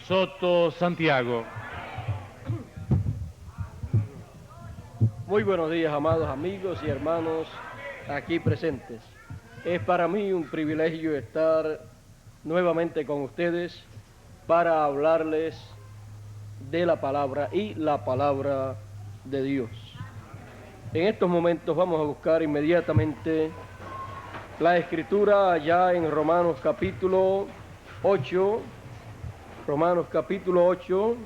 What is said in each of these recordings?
Soto, Santiago. Muy buenos días, amados amigos y hermanos aquí presentes. Es para mí un privilegio estar nuevamente con ustedes para hablarles de la palabra y la palabra de Dios. En estos momentos vamos a buscar inmediatamente la escritura allá en Romanos capítulo 8. Romanos capítulo 8.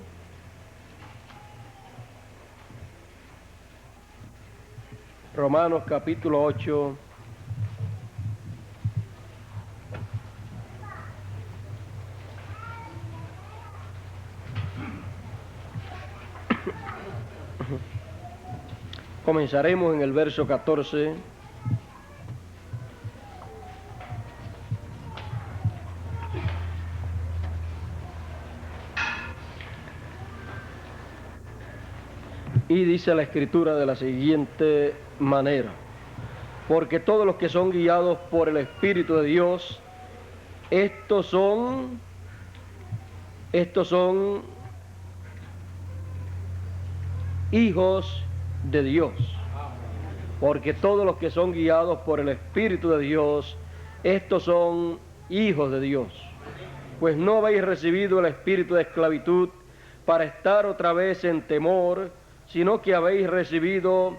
Romanos capítulo 8. Comenzaremos en el verso 14. Y dice la escritura de la siguiente manera: porque todos los que son guiados por el Espíritu de Dios, estos son hijos de Dios. Porque todos los que son guiados por el Espíritu de Dios, estos son hijos de Dios. Pues no habéis recibido el espíritu de esclavitud para estar otra vez en temor, sino que habéis recibido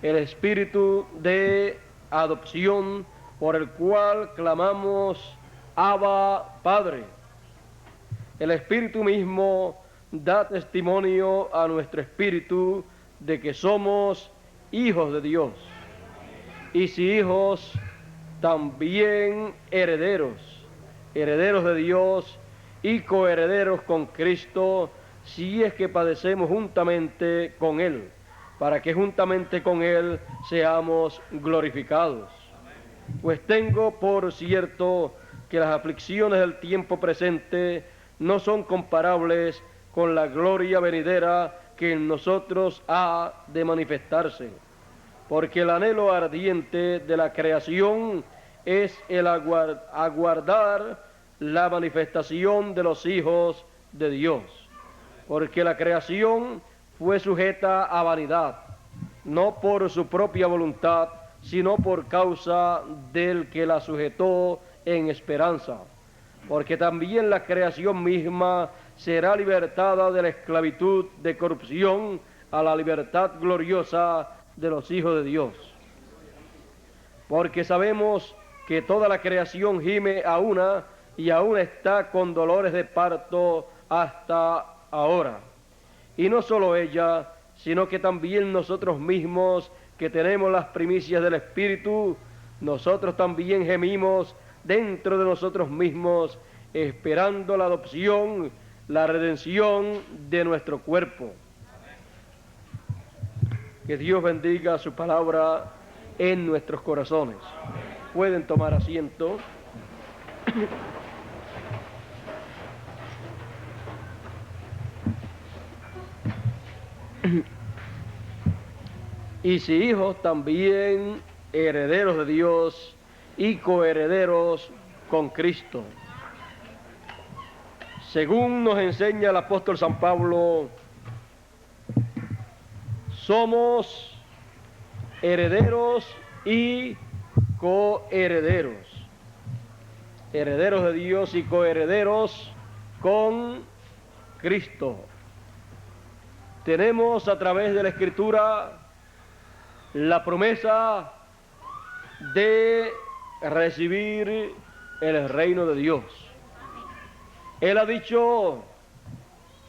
el espíritu de adopción, por el cual clamamos: Abba, Padre. El Espíritu mismo da testimonio a nuestro espíritu de que somos hijos de Dios. Y si hijos, también herederos, herederos de Dios y coherederos con Cristo, si es que padecemos juntamente con Él, para que juntamente con Él seamos glorificados. Pues tengo por cierto que las aflicciones del tiempo presente no son comparables con la gloria venidera que en nosotros ha de manifestarse. Porque el anhelo ardiente de la creación es el aguardar la manifestación de los hijos de Dios. Porque la creación fue sujeta a vanidad, no por su propia voluntad, sino por causa del que la sujetó en esperanza. Porque también la creación misma será libertada de la esclavitud de corrupción a la libertad gloriosa de los hijos de Dios. Porque sabemos que toda la creación gime a una y aún está con dolores de parto hasta ahora. Y no solo ella, sino que también nosotros mismos, que tenemos las primicias del Espíritu, nosotros también gemimos dentro de nosotros mismos, esperando la adopción, la redención de nuestro cuerpo. Que Dios bendiga su palabra en nuestros corazones. Pueden tomar asiento. Y si hijos, también herederos de Dios y coherederos con Cristo. Según nos enseña el apóstol San Pablo, somos herederos y coherederos. Herederos de Dios y coherederos con Cristo. Tenemos a través de la Escritura la promesa de recibir el reino de Dios. Él ha dicho: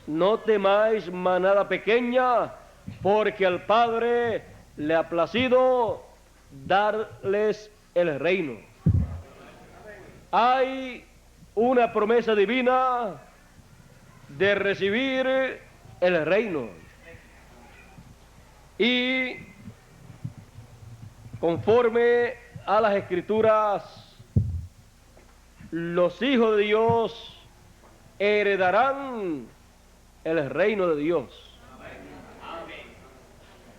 no temáis manada pequeña, porque al Padre le ha placido darles el reino. Hay una promesa divina de recibir el reino. Y conforme a las Escrituras, los hijos de Dios heredarán el reino de Dios.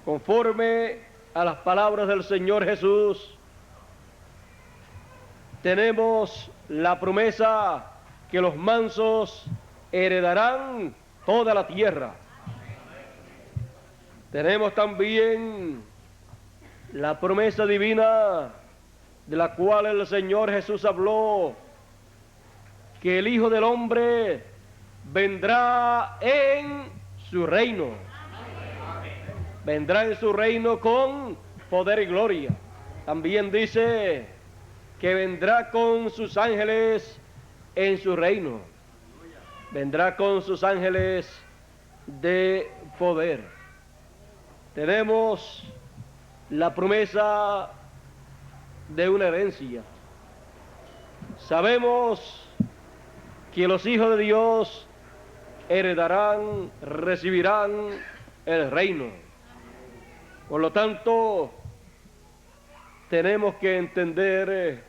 Conforme a las palabras del Señor Jesús, tenemos la promesa que los mansos heredarán toda la tierra. Tenemos también la promesa divina de la cual el Señor Jesús habló, que el Hijo del Hombre vendrá en su reino. Vendrá en su reino con poder y gloria. También dice que vendrá con sus ángeles en su reino. Vendrá con sus ángeles de poder. Tenemos la promesa de una herencia. Sabemos que los hijos de Dios heredarán, recibirán el reino. Por lo tanto, tenemos que entender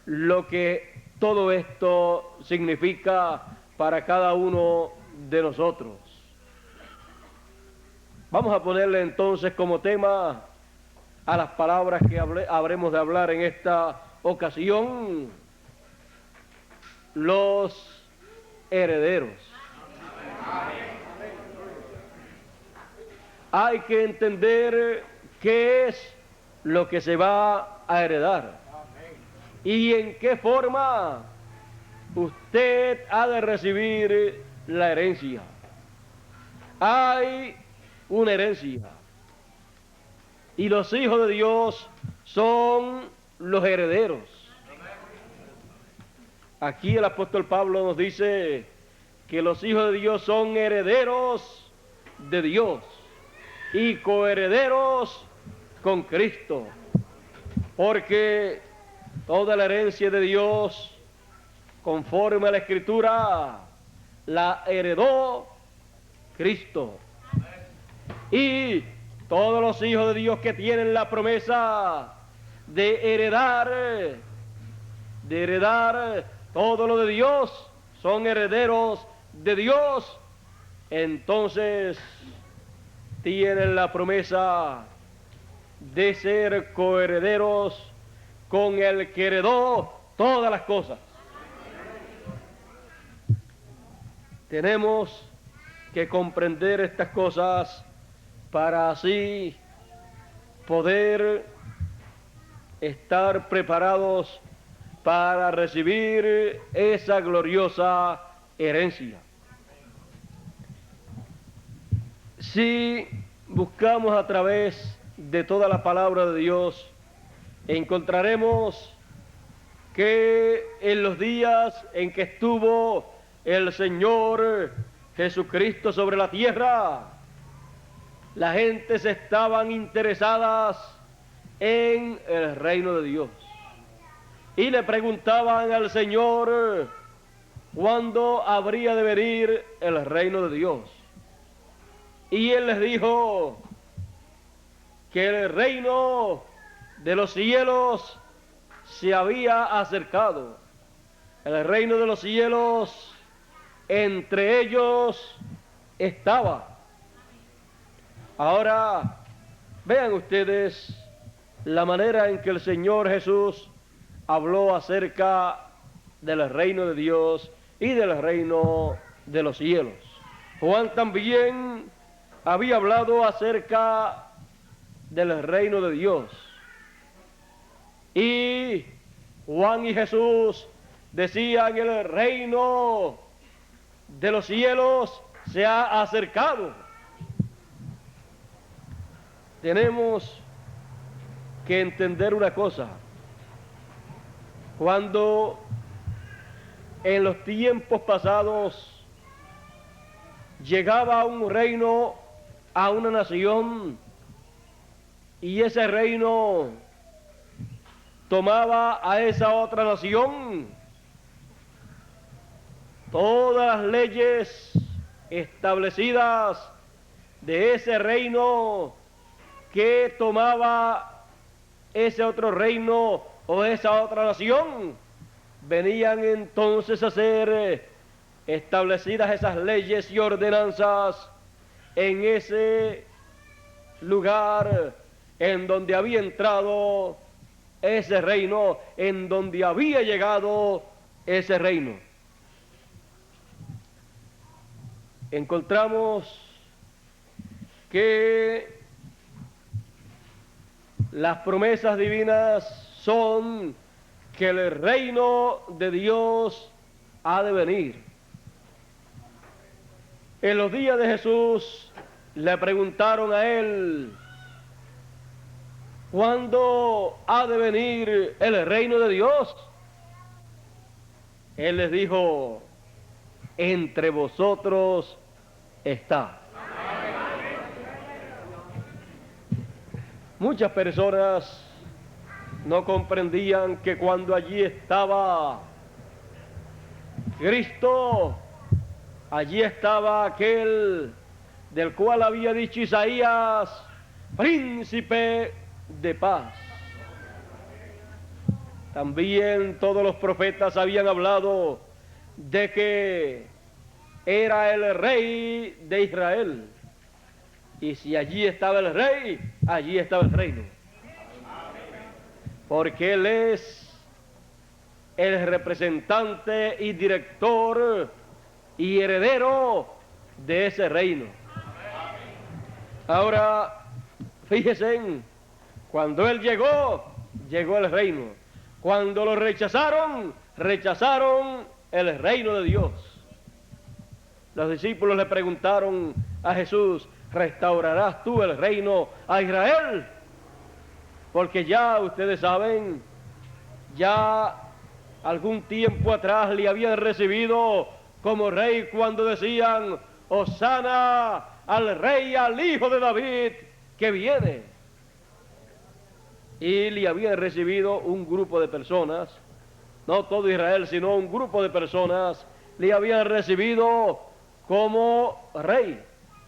lo que todo esto significa para cada uno de nosotros. Vamos a ponerle entonces como tema a las palabras que habremos de hablar en esta ocasión: los herederos. Hay que entender qué es lo que se va a heredar y en qué forma usted ha de recibir la herencia. Hay una herencia y los hijos de Dios son los herederos. Aquí el apóstol Pablo nos dice que los hijos de Dios son herederos de Dios y coherederos con Cristo, porque toda la herencia de Dios, conforme a la Escritura, la heredó Cristo. Y todos los hijos de Dios que tienen la promesa de heredar todo lo de Dios, son herederos de Dios. Entonces tienen la promesa de ser coherederos con el que heredó todas las cosas. Tenemos que comprender estas cosas para así poder estar preparados para recibir esa gloriosa herencia. Si buscamos a través de toda la palabra de Dios, encontraremos que en los días en que estuvo el Señor Jesucristo sobre la tierra, la gente se estaban interesadas en el reino de Dios y le preguntaban al Señor cuándo habría de venir el reino de Dios. Y Él les dijo que el reino de los cielos se había acercado. El reino de los cielos entre ellos estaba. Ahora, vean ustedes la manera en que el Señor Jesús habló acerca del reino de Dios y del reino de los cielos. Juan también había hablado acerca del reino de Dios. Y Juan y Jesús decían: el reino de los cielos se ha acercado. Tenemos que entender una cosa. Cuando en los tiempos pasados llegaba un reino a una nación y ese reino tomaba a esa otra nación, todas las leyes establecidas de ese reino que tomaba ese otro reino o esa otra nación, venían entonces a ser establecidas esas leyes y ordenanzas en ese lugar en donde había entrado ese reino, en donde había llegado ese reino. encontramos que las promesas divinas son que el reino de Dios ha de venir. En los días de Jesús le preguntaron a él: ¿cuándo ha de venir el reino de Dios? Él les dijo: entre vosotros está. Muchas personas no comprendían que cuando allí estaba Cristo, allí estaba aquel del cual había dicho Isaías: príncipe de paz. También todos los profetas habían hablado de que era el rey de Israel. Y si allí estaba el rey, allí estaba el reino. Porque él es el representante y director y heredero de ese reino. Ahora, fíjense, cuando él llegó, llegó el reino. Cuando lo rechazaron, rechazaron el reino de Dios. Los discípulos le preguntaron a Jesús: ¿restaurarás tú el reino a Israel? Porque ya ustedes saben, ya algún tiempo atrás le habían recibido como rey cuando decían: Hosana al rey, al hijo de David que viene. Y le habían recibido un grupo de personas, no todo Israel, sino un grupo de personas, le habían recibido como rey.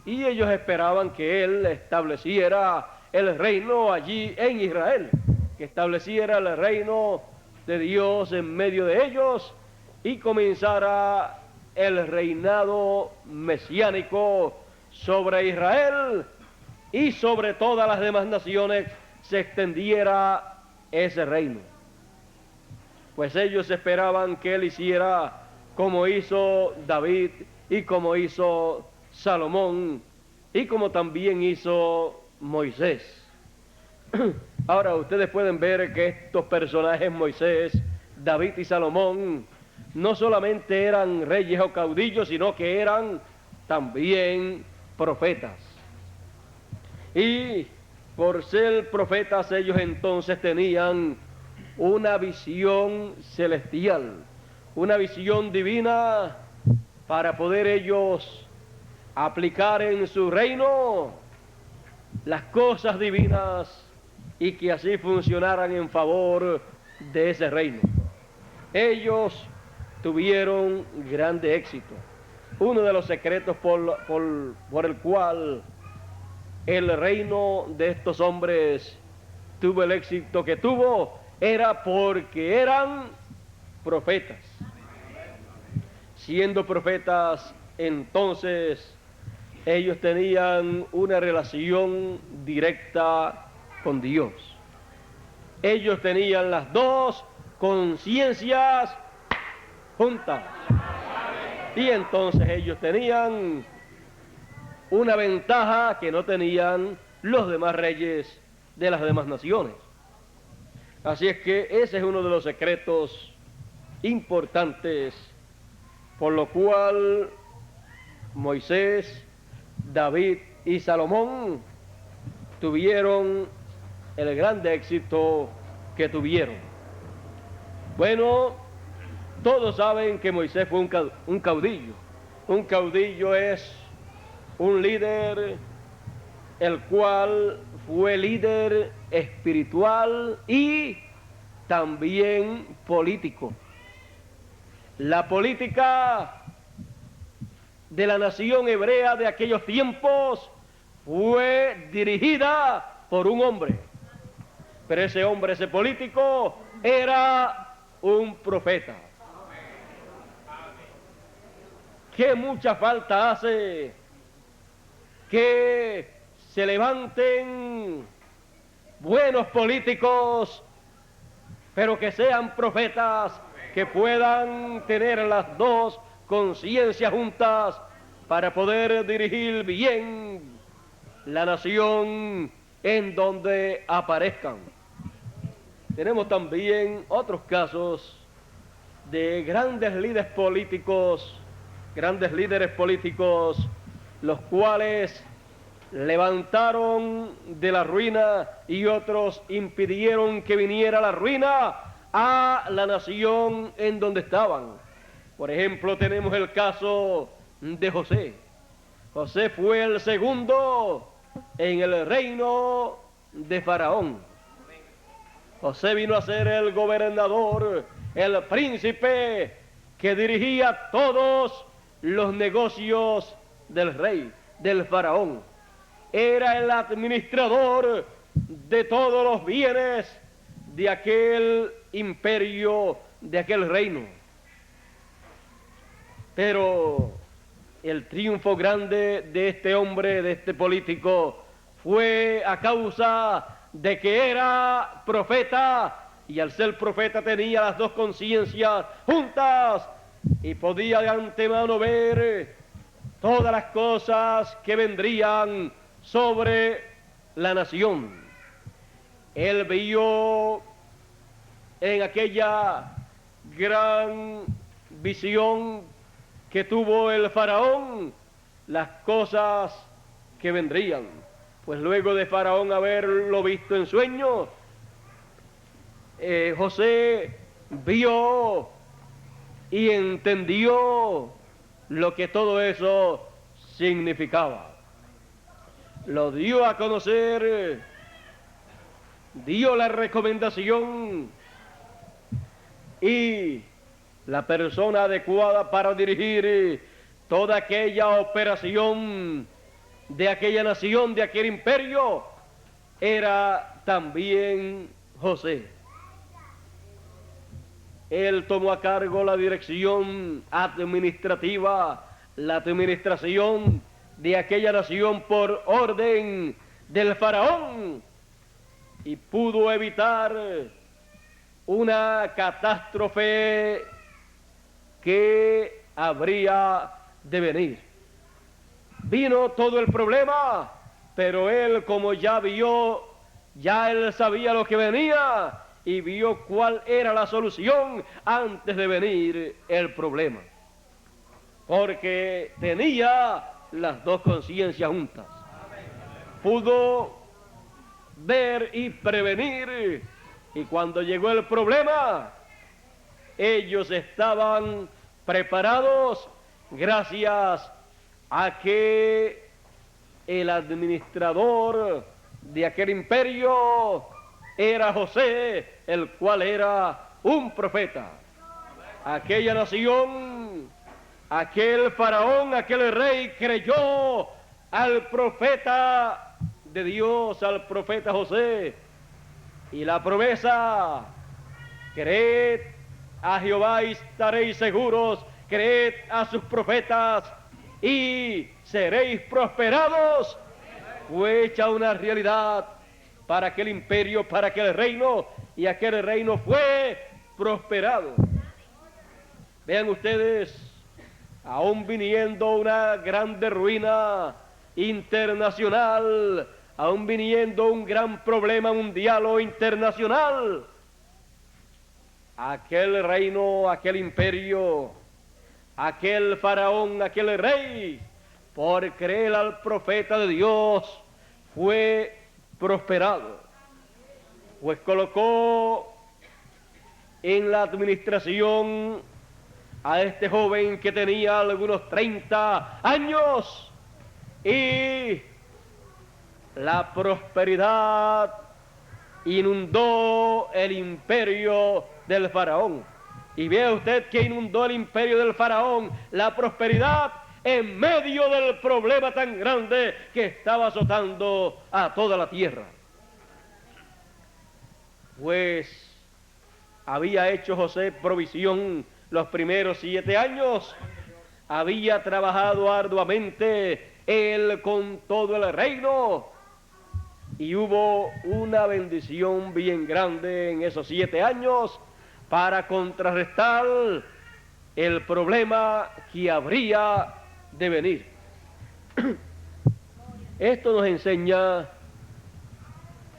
Y ellos esperaban que él estableciera el reino allí en Israel, que estableciera el reino de Dios en medio de ellos y comenzara el reinado mesiánico sobre Israel, y sobre todas las demás naciones se extendiera ese reino. Pues ellos esperaban que él hiciera como hizo David y como hizo Salomón y como también hizo Moisés. Ahora ustedes pueden ver que estos personajes, Moisés, David y Salomón, no solamente eran reyes o caudillos, sino que eran también profetas. Y por ser profetas, ellos entonces tenían una visión celestial, una visión divina, para poder ellos aplicar en su reino las cosas divinas y que así funcionaran en favor de ese reino. Ellos tuvieron grande éxito. Uno de los secretos por el cual el reino de estos hombres tuvo el éxito que tuvo era porque eran profetas. Siendo profetas, entonces ellos tenían una relación directa con Dios. Ellos tenían las dos conciencias juntas. Y entonces ellos tenían una ventaja que no tenían los demás reyes de las demás naciones. Así es que ese es uno de los secretos importantes por lo cual Moisés, David y Salomón tuvieron el grande éxito que tuvieron. Bueno, todos saben que Moisés fue un caudillo. Un caudillo es un líder, el cual fue líder espiritual y también político. La política de la nación hebrea de aquellos tiempos fue dirigida por un hombre, pero ese hombre, ese político, era un profeta. ¿Qué mucha falta hace que se levanten buenos políticos, pero que sean profetas, que puedan tener las dos conciencias juntas para poder dirigir bien la nación en donde aparezcan. Tenemos también otros casos de grandes líderes políticos, los cuales levantaron de la ruina y otros impidieron que viniera la ruina a la nación en donde estaban. Por ejemplo, tenemos el caso de José. José fue el segundo en el reino de Faraón. José vino a ser el gobernador, el príncipe que dirigía todos los negocios del rey, del faraón. Era el administrador de todos los bienes de aquel imperio, de aquel reino. Pero el triunfo grande de este hombre, de este político, fue a causa de que era profeta, y al ser profeta tenía las dos conciencias juntas y podía de antemano ver todas las cosas que vendrían sobre la nación. Él vio en aquella gran visión que tuvo el faraón las cosas que vendrían. Pues luego de Faraón haberlo visto en sueños, José vio y entendió lo que todo eso significaba. Lo dio a conocer, dio la recomendación, y la persona adecuada para dirigir toda aquella operación de aquella nación, de aquel imperio, era también José. Él tomó a cargo la dirección administrativa, la administración de aquella nación por orden del faraón, y pudo evitar una catástrofe que habría de venir. Vino todo el problema, pero él, como ya vio, ya él sabía lo que venía y vio cuál era la solución antes de venir el problema, porque tenía las dos conciencias juntas. Pudo ver y prevenir, y cuando llegó el problema, ellos estaban preparados gracias a que el administrador de aquel imperio era José, el cual era un profeta. Aquella nación, aquel faraón, aquel rey creyó al profeta de Dios, al profeta José, y la promesa: creed a Jehová y estaréis seguros, creed a sus profetas y seréis prosperados, fue hecha una realidad para aquel imperio, para aquel reino, y aquel reino fue prosperado. Vean ustedes, aún viniendo una grande ruina internacional, aún viniendo un gran problema mundial o internacional, aquel reino, aquel imperio, aquel faraón, aquel rey, por creer al profeta de Dios, fue prosperado, pues colocó en la administración a este joven que tenía algunos 30 años, y la prosperidad inundó el imperio del faraón. Y vea usted que inundó el imperio del faraón, la prosperidad, en medio del problema tan grande que estaba azotando a toda la tierra. Pues había hecho José provisión los primeros 7 años, había trabajado arduamente él con todo el reino, y hubo una bendición bien grande en esos 7 años para contrarrestar el problema que habría de venir. Esto nos enseña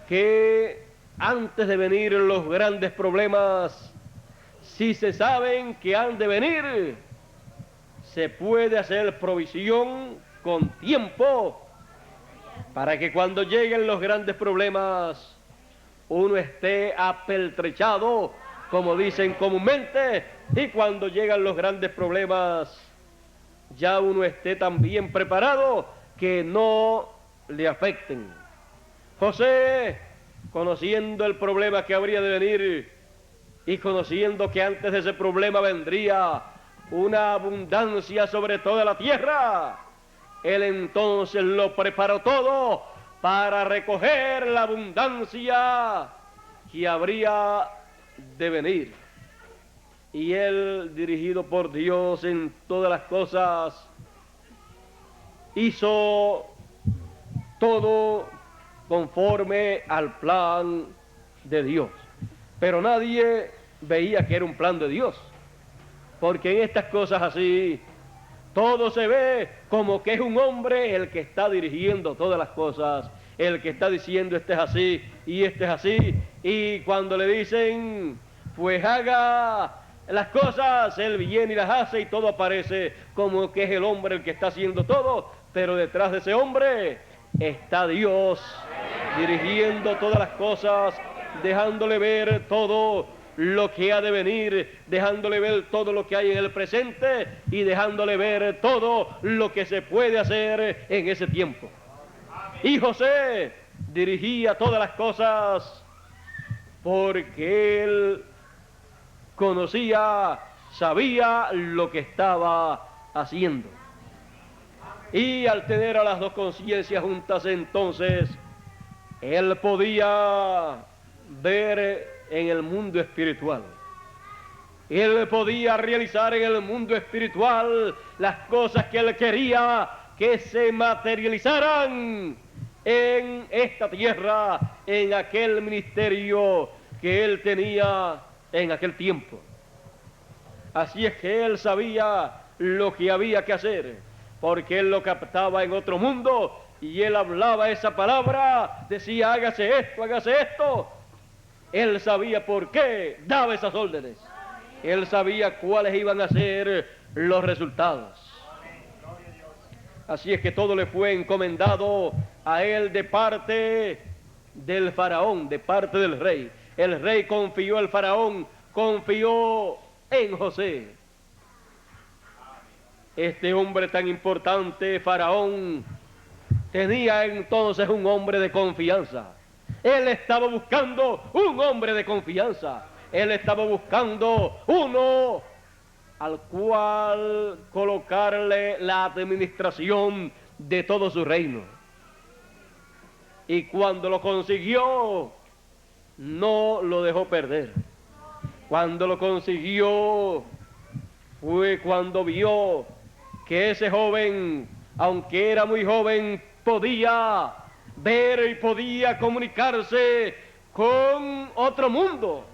que antes de venir los grandes problemas, si se saben que han de venir, se puede hacer provisión con tiempo para que cuando lleguen los grandes problemas uno esté apeltrechado, como dicen comúnmente, y cuando llegan los grandes problemas ya uno esté tan bien preparado que no le afecten. José, conociendo el problema que habría de venir y conociendo que antes de ese problema vendría una abundancia sobre toda la tierra, él entonces lo preparó todo para recoger la abundancia que habría de venir. Y él, dirigido por Dios en todas las cosas, hizo todo conforme al plan de Dios. Pero nadie veía que era un plan de Dios, porque en estas cosas así, todo se ve como que es un hombre el que está dirigiendo todas las cosas, el que está diciendo este es así y este es así, y cuando le dicen, pues haga las cosas, él viene y las hace y todo aparece como que es el hombre el que está haciendo todo, pero detrás de ese hombre está Dios dirigiendo todas las cosas, dejándole ver todo lo que ha de venir, dejándole ver todo lo que hay en el presente y dejándole ver todo lo que se puede hacer en ese tiempo. Y José dirigía todas las cosas porque él conocía, sabía lo que estaba haciendo. Y al tener a las dos conciencias juntas, entonces él podía ver en el mundo espiritual. Él podía realizar en el mundo espiritual las cosas que él quería que se materializaran en esta tierra, en aquel ministerio que él tenía en aquel tiempo. Así es que él sabía lo que había que hacer, porque él lo captaba en otro mundo y él hablaba esa palabra, decía hágase esto. Él sabía por qué daba esas órdenes. Él sabía cuáles iban a ser los resultados. Así es que todo le fue encomendado a él de parte del faraón, de parte del rey. El rey confió al faraón, confió en José. Este hombre tan importante, faraón, tenía entonces un hombre de confianza. Él estaba buscando un hombre de confianza. Él estaba buscando uno al cual colocarle la administración de todo su reino. Y cuando lo consiguió, no lo dejó perder. Cuando lo consiguió, fue cuando vio que ese joven, aunque era muy joven, podía ver y podía comunicarse con otro mundo,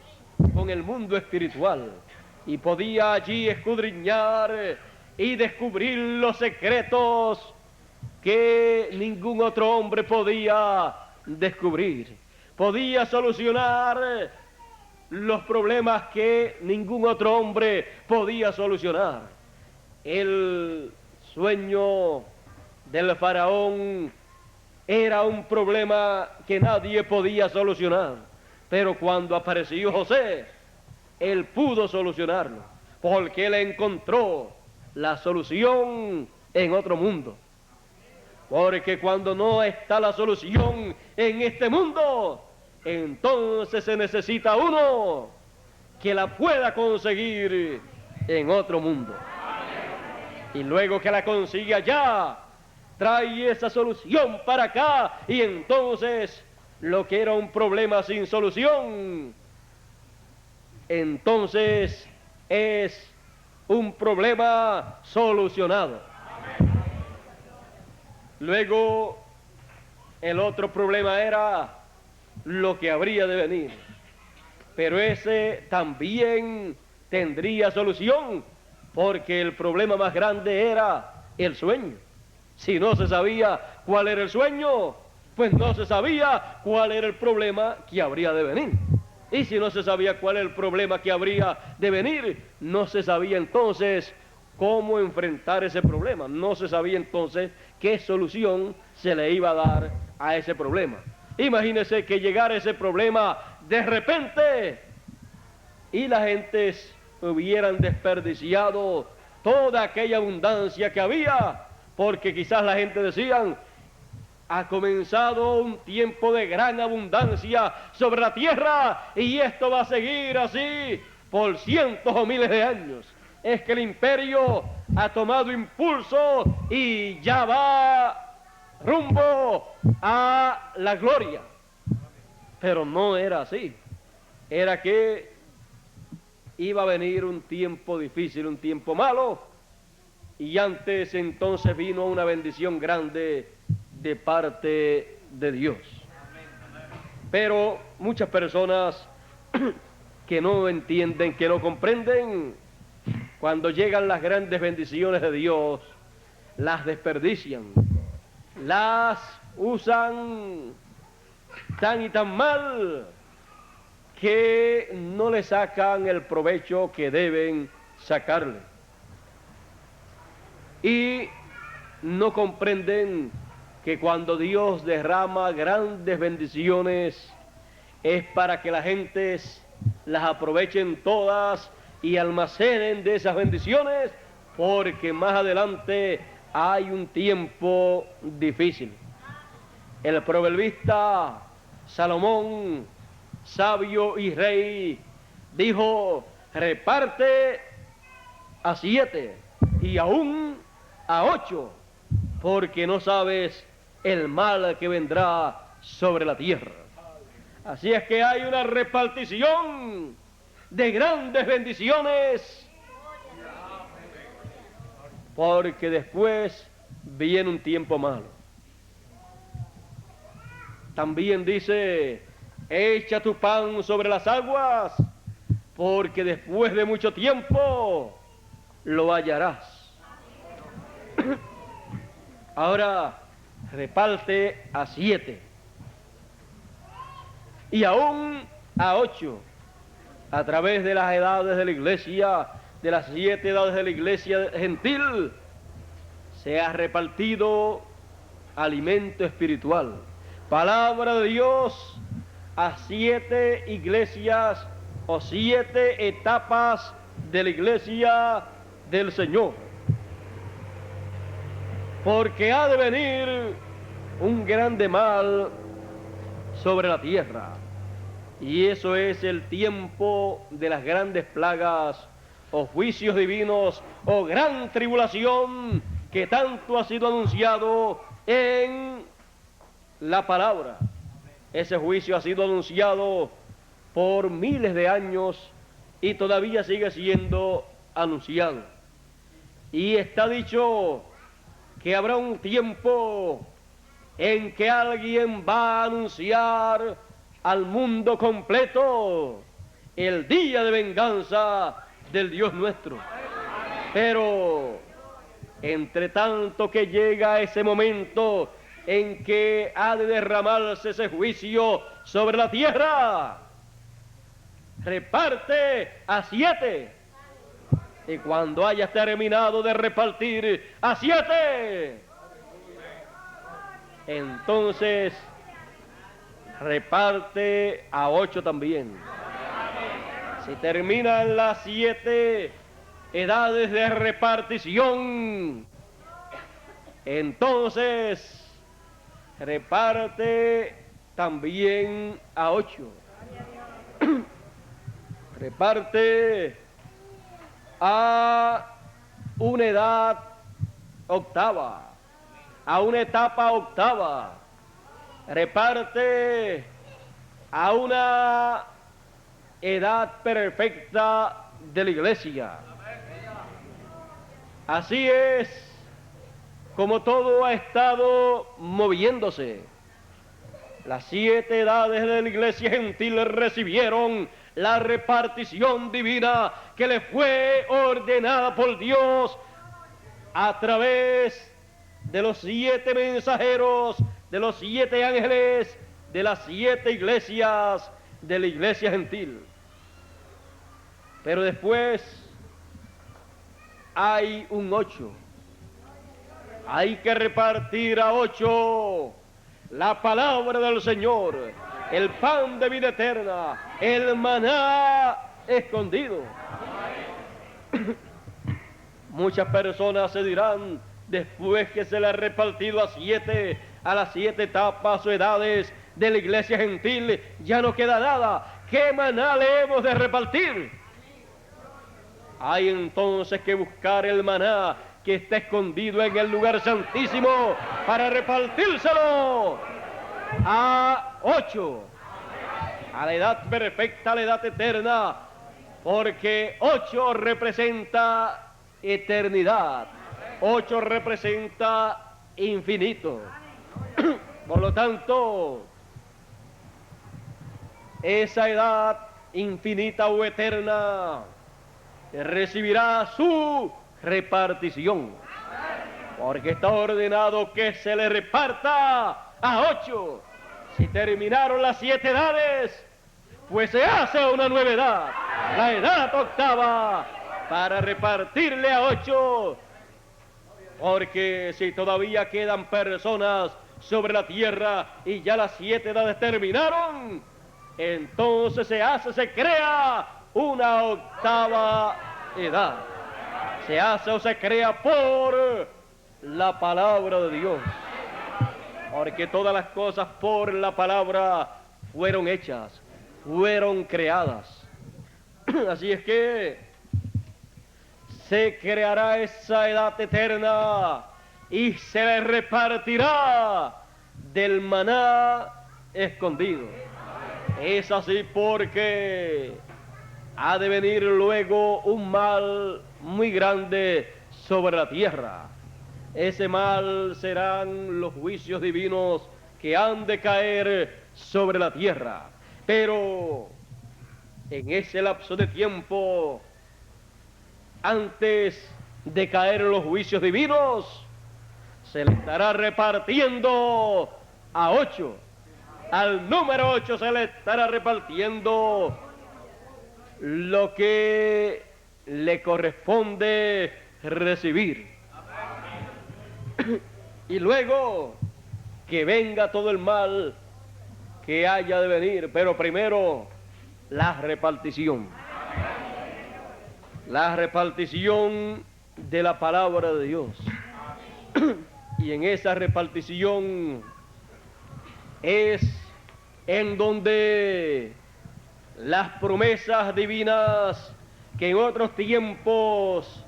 con el mundo espiritual, y podía allí escudriñar y descubrir los secretos que ningún otro hombre podía descubrir. Podía solucionar los problemas que ningún otro hombre podía solucionar. El sueño del faraón era un problema que nadie podía solucionar, pero cuando apareció José, él pudo solucionarlo, porque él encontró la solución en otro mundo. Porque cuando no está la solución en este mundo, entonces se necesita uno que la pueda conseguir en otro mundo. Y luego que la consigue allá, trae esa solución para acá, y entonces lo que era un problema sin solución, entonces es un problema solucionado. Luego el otro problema era lo que habría de venir, pero ese también tendría solución, porque el problema más grande era el sueño. Si no se sabía cuál era el sueño, pues no se sabía cuál era el problema que habría de venir. Y si no se sabía cuál era el problema que habría de venir, no se sabía entonces cómo enfrentar ese problema. No se sabía entonces qué solución se le iba a dar a ese problema. Imagínese que llegara ese problema de repente y las gentes hubieran desperdiciado toda aquella abundancia que había, porque quizás la gente decían: ha comenzado un tiempo de gran abundancia sobre la tierra y esto va a seguir así por cientos o miles de años. Es que el imperio ha tomado impulso y ya va rumbo a la gloria. Pero no era así. Era que iba a venir un tiempo difícil, un tiempo malo, y antes entonces vino una bendición grande de parte de Dios. Pero muchas personas que no entienden, que no comprenden, cuando llegan las grandes bendiciones de Dios, las desperdician, las usan tan y tan mal que no le sacan el provecho que deben sacarle. Y no comprenden que cuando Dios derrama grandes bendiciones es para que las gentes las aprovechen todas y almacenen de esas bendiciones, porque más adelante hay un tiempo difícil. El proverbista Salomón, sabio y rey, dijo: reparte a 7 y aún a 8, porque no sabes el mal que vendrá sobre la tierra. Así es que hay una repartición de grandes bendiciones, porque después viene un tiempo malo. También dice: echa tu pan sobre las aguas, porque después de mucho tiempo lo hallarás. Ahora reparte a 7 y aún a 8, a través de las edades de la iglesia, de las 7 edades de la iglesia gentil, se ha repartido alimento espiritual, palabra de Dios, a 7 iglesias o 7 etapas de la iglesia del Señor. Porque ha de venir un grande mal sobre la tierra. Y eso es el tiempo de las grandes plagas o juicios divinos o gran tribulación que tanto ha sido anunciado en la palabra. Ese juicio ha sido anunciado por miles de años y todavía sigue siendo anunciado. Y está dicho que habrá un tiempo en que alguien va a anunciar al mundo completo el día de venganza del Dios nuestro. Pero entre tanto que llega ese momento en que ha de derramarse ese juicio sobre la tierra, reparte a 7. Y cuando hayas terminado de repartir a 7, entonces reparte a 8 también. Si terminan las 7 edades de repartición, entonces reparte también a 8. Reparte a una edad octava, a una etapa octava. Reparte a una edad perfecta de la iglesia. Así es como todo ha estado moviéndose. Las 7 edades de la iglesia gentil recibieron la repartición divina que le fue ordenada por Dios a través de los 7 mensajeros, de los 7 ángeles, de las 7 iglesias, de la iglesia gentil. Pero después hay un 8. Hay que repartir a 8 la palabra del Señor, el pan de vida eterna, el maná escondido. Muchas personas se dirán, después que se le ha repartido a las 7 etapas o edades de la iglesia gentil, ya no queda nada. ¿Qué maná le hemos de repartir? Hay entonces que buscar el maná que está escondido en el lugar santísimo para repartírselo a 8, a la edad perfecta, a la edad eterna, porque 8 representa eternidad, 8 representa infinito. Por lo tanto, esa edad infinita o eterna recibirá su repartición, porque está ordenado que se le reparta a 8. Si terminaron las 7 edades, pues se hace una nueva edad, la edad octava, para repartirle a 8, porque si todavía quedan personas sobre la tierra y ya las 7 edades terminaron, entonces se crea una octava edad. Se hace o se crea por la palabra de Dios, porque todas las cosas por la palabra fueron hechas, fueron creadas. Así es que se creará esa edad eterna y se le repartirá del maná escondido. Es así porque ha de venir luego un mal muy grande sobre la tierra. Ese mal serán los juicios divinos que han de caer sobre la tierra. Pero en ese lapso de tiempo, antes de caer los juicios divinos, se le estará repartiendo a 8. Al número 8 se le estará repartiendo lo que le corresponde recibir. Y luego que venga todo el mal que haya de venir, pero primero la repartición. La repartición de la palabra de Dios. Y en esa repartición es en donde las promesas divinas que en otros tiempos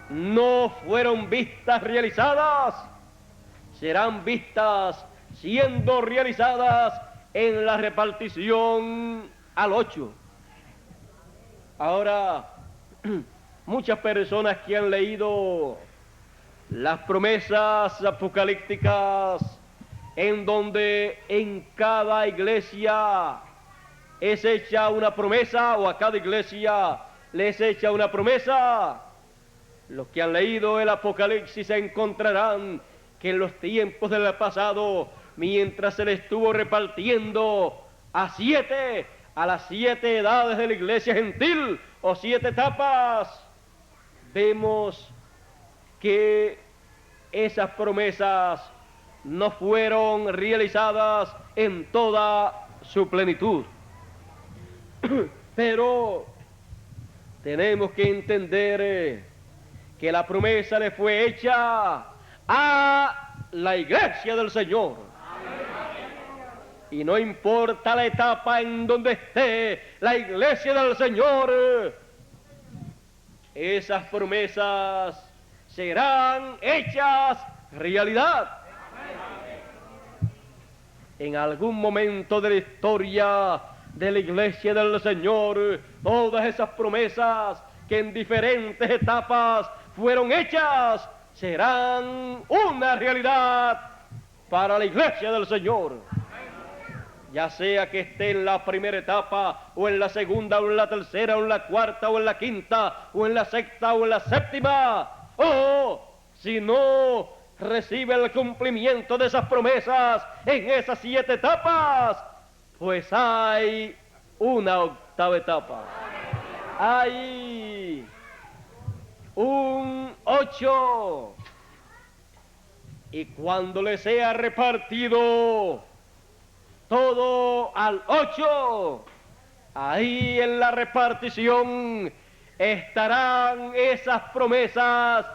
no fueron vistas realizadas, serán vistas siendo realizadas en la repartición al 8. Ahora, muchas personas que han leído las promesas apocalípticas, en donde en cada iglesia es hecha una promesa, o a cada iglesia les echa una promesa, los que han leído el Apocalipsis encontrarán que en los tiempos del pasado, mientras se le estuvo repartiendo a las 7 edades de la iglesia gentil, o 7 etapas, vemos que esas promesas no fueron realizadas en toda su plenitud. Pero tenemos que entender que la promesa le fue hecha a la iglesia del Señor. Y no importa la etapa en donde esté la iglesia del Señor, esas promesas serán hechas realidad. En algún momento de la historia de la iglesia del Señor, todas esas promesas que en diferentes etapas fueron hechas, serán una realidad para la iglesia del Señor. Ya sea que esté en la primera etapa, o en la segunda, o en la tercera, o en la cuarta, o en la quinta, o en la sexta, o en la séptima, o si no recibe el cumplimiento de esas promesas en esas 7 etapas, pues hay una 8ª etapa. Hay un 8. Y cuando le sea repartido todo al 8, ahí en la repartición estarán esas promesas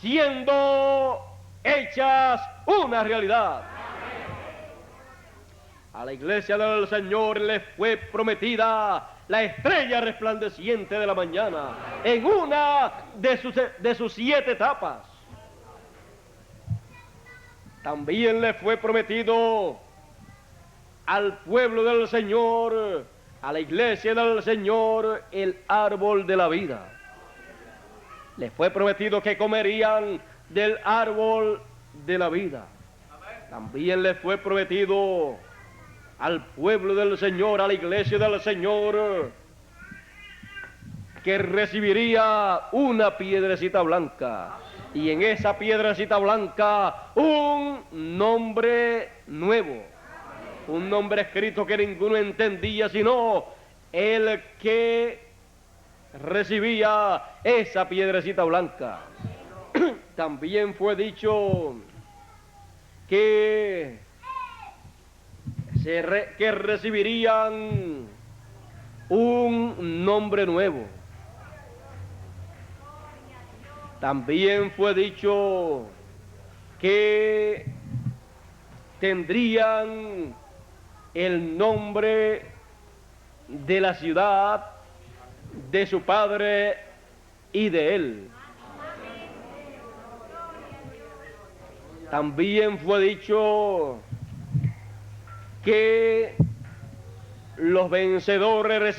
siendo hechas una realidad. A la iglesia del Señor le fue prometida la estrella resplandeciente de la mañana en una de sus 7 etapas. También le fue prometido al pueblo del Señor, a la iglesia del Señor, el árbol de la vida. Le fue prometido que comerían del árbol de la vida. También le fue prometido al pueblo del Señor, a la iglesia del Señor, que recibiría una piedrecita blanca. Y en esa piedrecita blanca un nombre nuevo. Un nombre escrito que ninguno entendía sino el que recibía esa piedrecita blanca. También fue dicho que recibirían un nombre nuevo. También fue dicho que tendrían el nombre de la ciudad, de su padre y de él. También fue dicho que los vencedores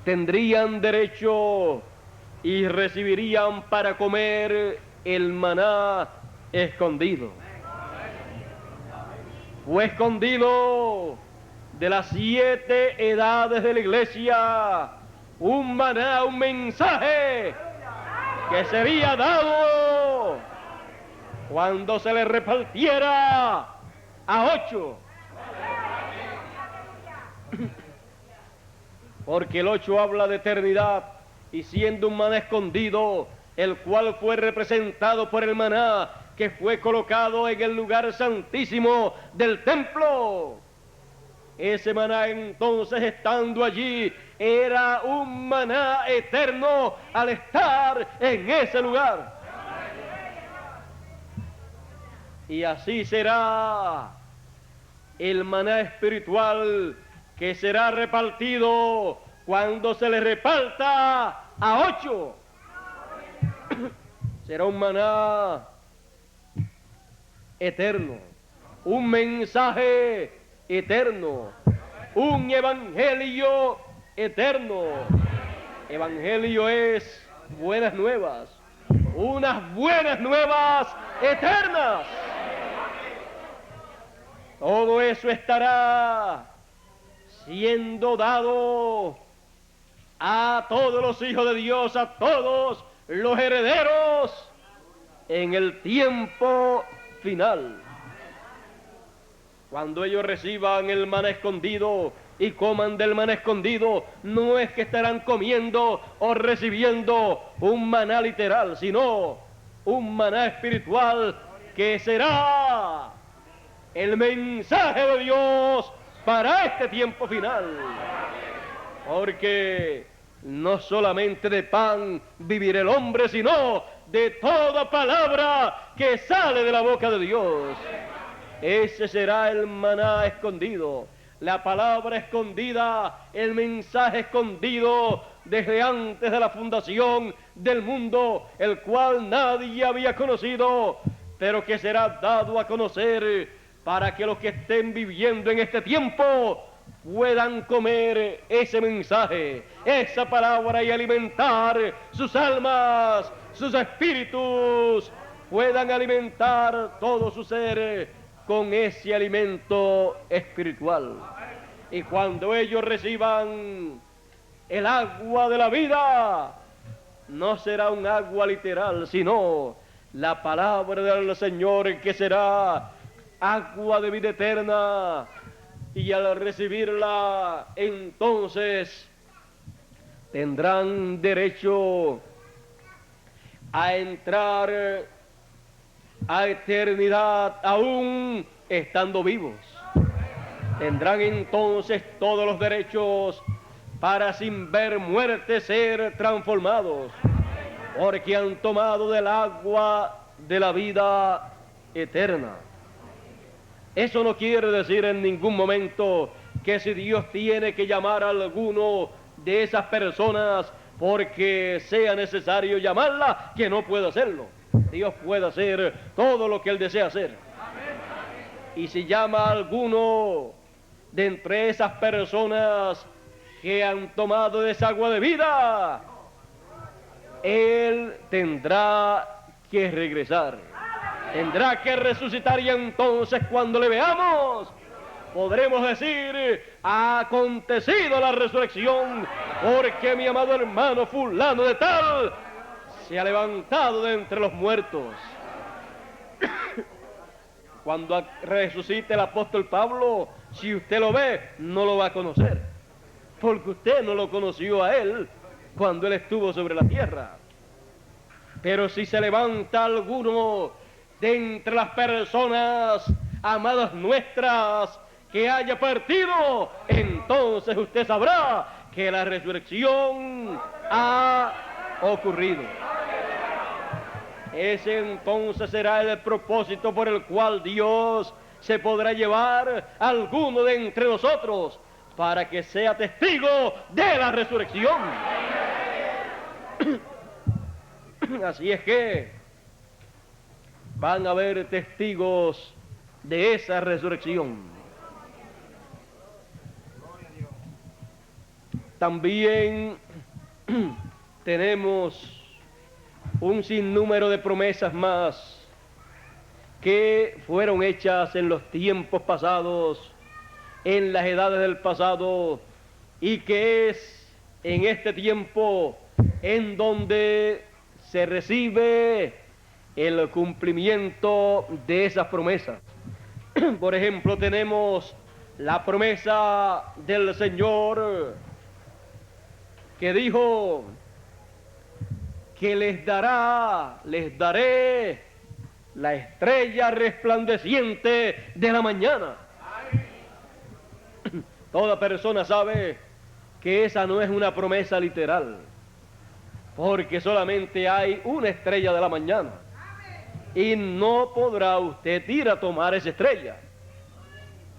tendrían derecho y recibirían para comer el maná escondido. Fue escondido de las 7 edades de la iglesia un maná, un mensaje que sería dado cuando se le repartiera a 8. Porque el 8 habla de eternidad, y siendo un maná escondido, el cual fue representado por el maná que fue colocado en el lugar santísimo del templo. Ese maná entonces, estando allí, era un maná eterno al estar en ese lugar. Y así será el maná espiritual que será repartido cuando se le reparta a 8. Será un maná eterno, un mensaje eterno, un evangelio eterno. Evangelio es buenas nuevas, unas buenas nuevas eternas. Todo eso estará siendo dado a todos los hijos de Dios, a todos los herederos en el tiempo final. Cuando ellos reciban el maná escondido y coman del maná escondido, no es que estarán comiendo o recibiendo un maná literal, sino un maná espiritual que será el mensaje de Dios para este tiempo final. Porque no solamente de pan vivirá el hombre, sino de toda palabra que sale de la boca de Dios. Ese será el maná escondido, la palabra escondida, el mensaje escondido desde antes de la fundación del mundo, el cual nadie había conocido, pero que será dado a conocer para que los que estén viviendo en este tiempo puedan comer ese mensaje, esa palabra, y alimentar sus almas, sus espíritus, puedan alimentar todo su ser con ese alimento espiritual. Y cuando ellos reciban el agua de la vida, no será un agua literal, sino la palabra del Señor, que será agua de vida eterna. Y al recibirla, entonces tendrán derecho a entrar a eternidad, aún estando vivos. Tendrán entonces todos los derechos para, sin ver muerte, ser transformados, porque han tomado del agua de la vida eterna. Eso no quiere decir en ningún momento que si Dios tiene que llamar a alguno de esas personas porque sea necesario llamarla, que no pueda hacerlo. Dios puede hacer todo lo que Él desea hacer. Y si llama a alguno de entre esas personas que han tomado de esa agua de vida, Él tendrá que regresar, tendrá que resucitar, y entonces cuando le veamos podremos decir: ha acontecido la resurrección, porque mi amado hermano fulano de tal se ha levantado de entre los muertos. Cuando resucite el apóstol Pablo, si usted lo ve, no lo va a conocer, porque usted no lo conoció a él cuando él estuvo sobre la tierra. Pero si se levanta alguno de entre las personas amadas nuestras que haya partido, entonces usted sabrá que la resurrección ha ocurrido. Ese entonces será el propósito por el cual Dios se podrá llevar a alguno de entre nosotros para que sea testigo de la resurrección. Así es que van a haber testigos de esa resurrección. También tenemos un sinnúmero de promesas más que fueron hechas en los tiempos pasados, en las edades del pasado, y que es en este tiempo en donde se recibe el cumplimiento de esas promesas. Por ejemplo, tenemos la promesa del Señor que dijo que les daré la estrella resplandeciente de la mañana. Toda persona sabe que esa no es una promesa literal, porque solamente hay una estrella de la mañana, y no podrá usted ir a tomar esa estrella.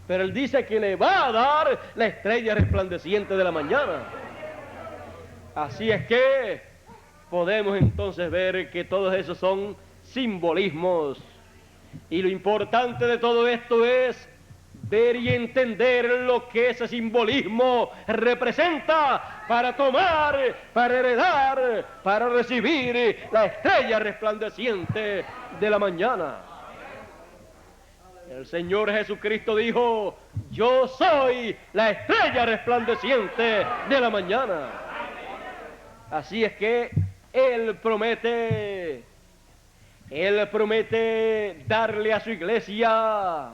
Pero Él dice que le va a dar la estrella resplandeciente de la mañana. Así es que podemos entonces ver que todos esos son simbolismos, y lo importante de todo esto es ver y entender lo que ese simbolismo representa para tomar, para heredar, para recibir la estrella resplandeciente de la mañana. El Señor Jesucristo dijo: yo soy la estrella resplandeciente de la mañana. Así es que Él promete darle a su iglesia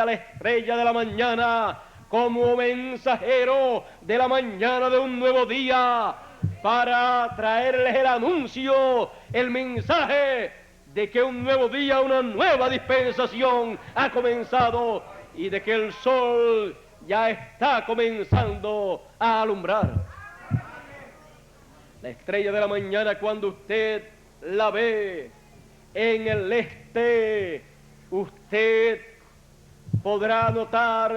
la estrella de la mañana como mensajero de la mañana de un nuevo día, para traerles el anuncio, el mensaje de que un nuevo día, una nueva dispensación ha comenzado, y de que el sol ya está comenzando a alumbrar. La estrella de la mañana, cuando usted la ve en el este, usted podrá notar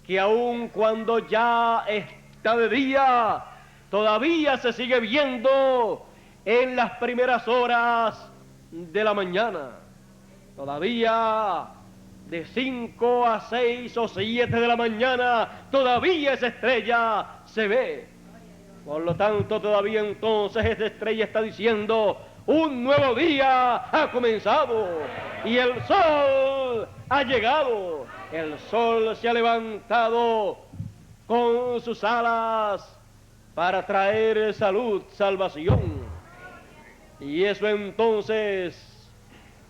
que aun cuando ya está de día, todavía se sigue viendo en las primeras horas de la mañana. Todavía de 5 a 6 o 7 de la mañana, todavía esa estrella se ve. Por lo tanto, todavía entonces esa estrella está diciendo: un nuevo día ha comenzado y el sol ha llegado. El sol se ha levantado con sus alas para traer salud, salvación. Y eso entonces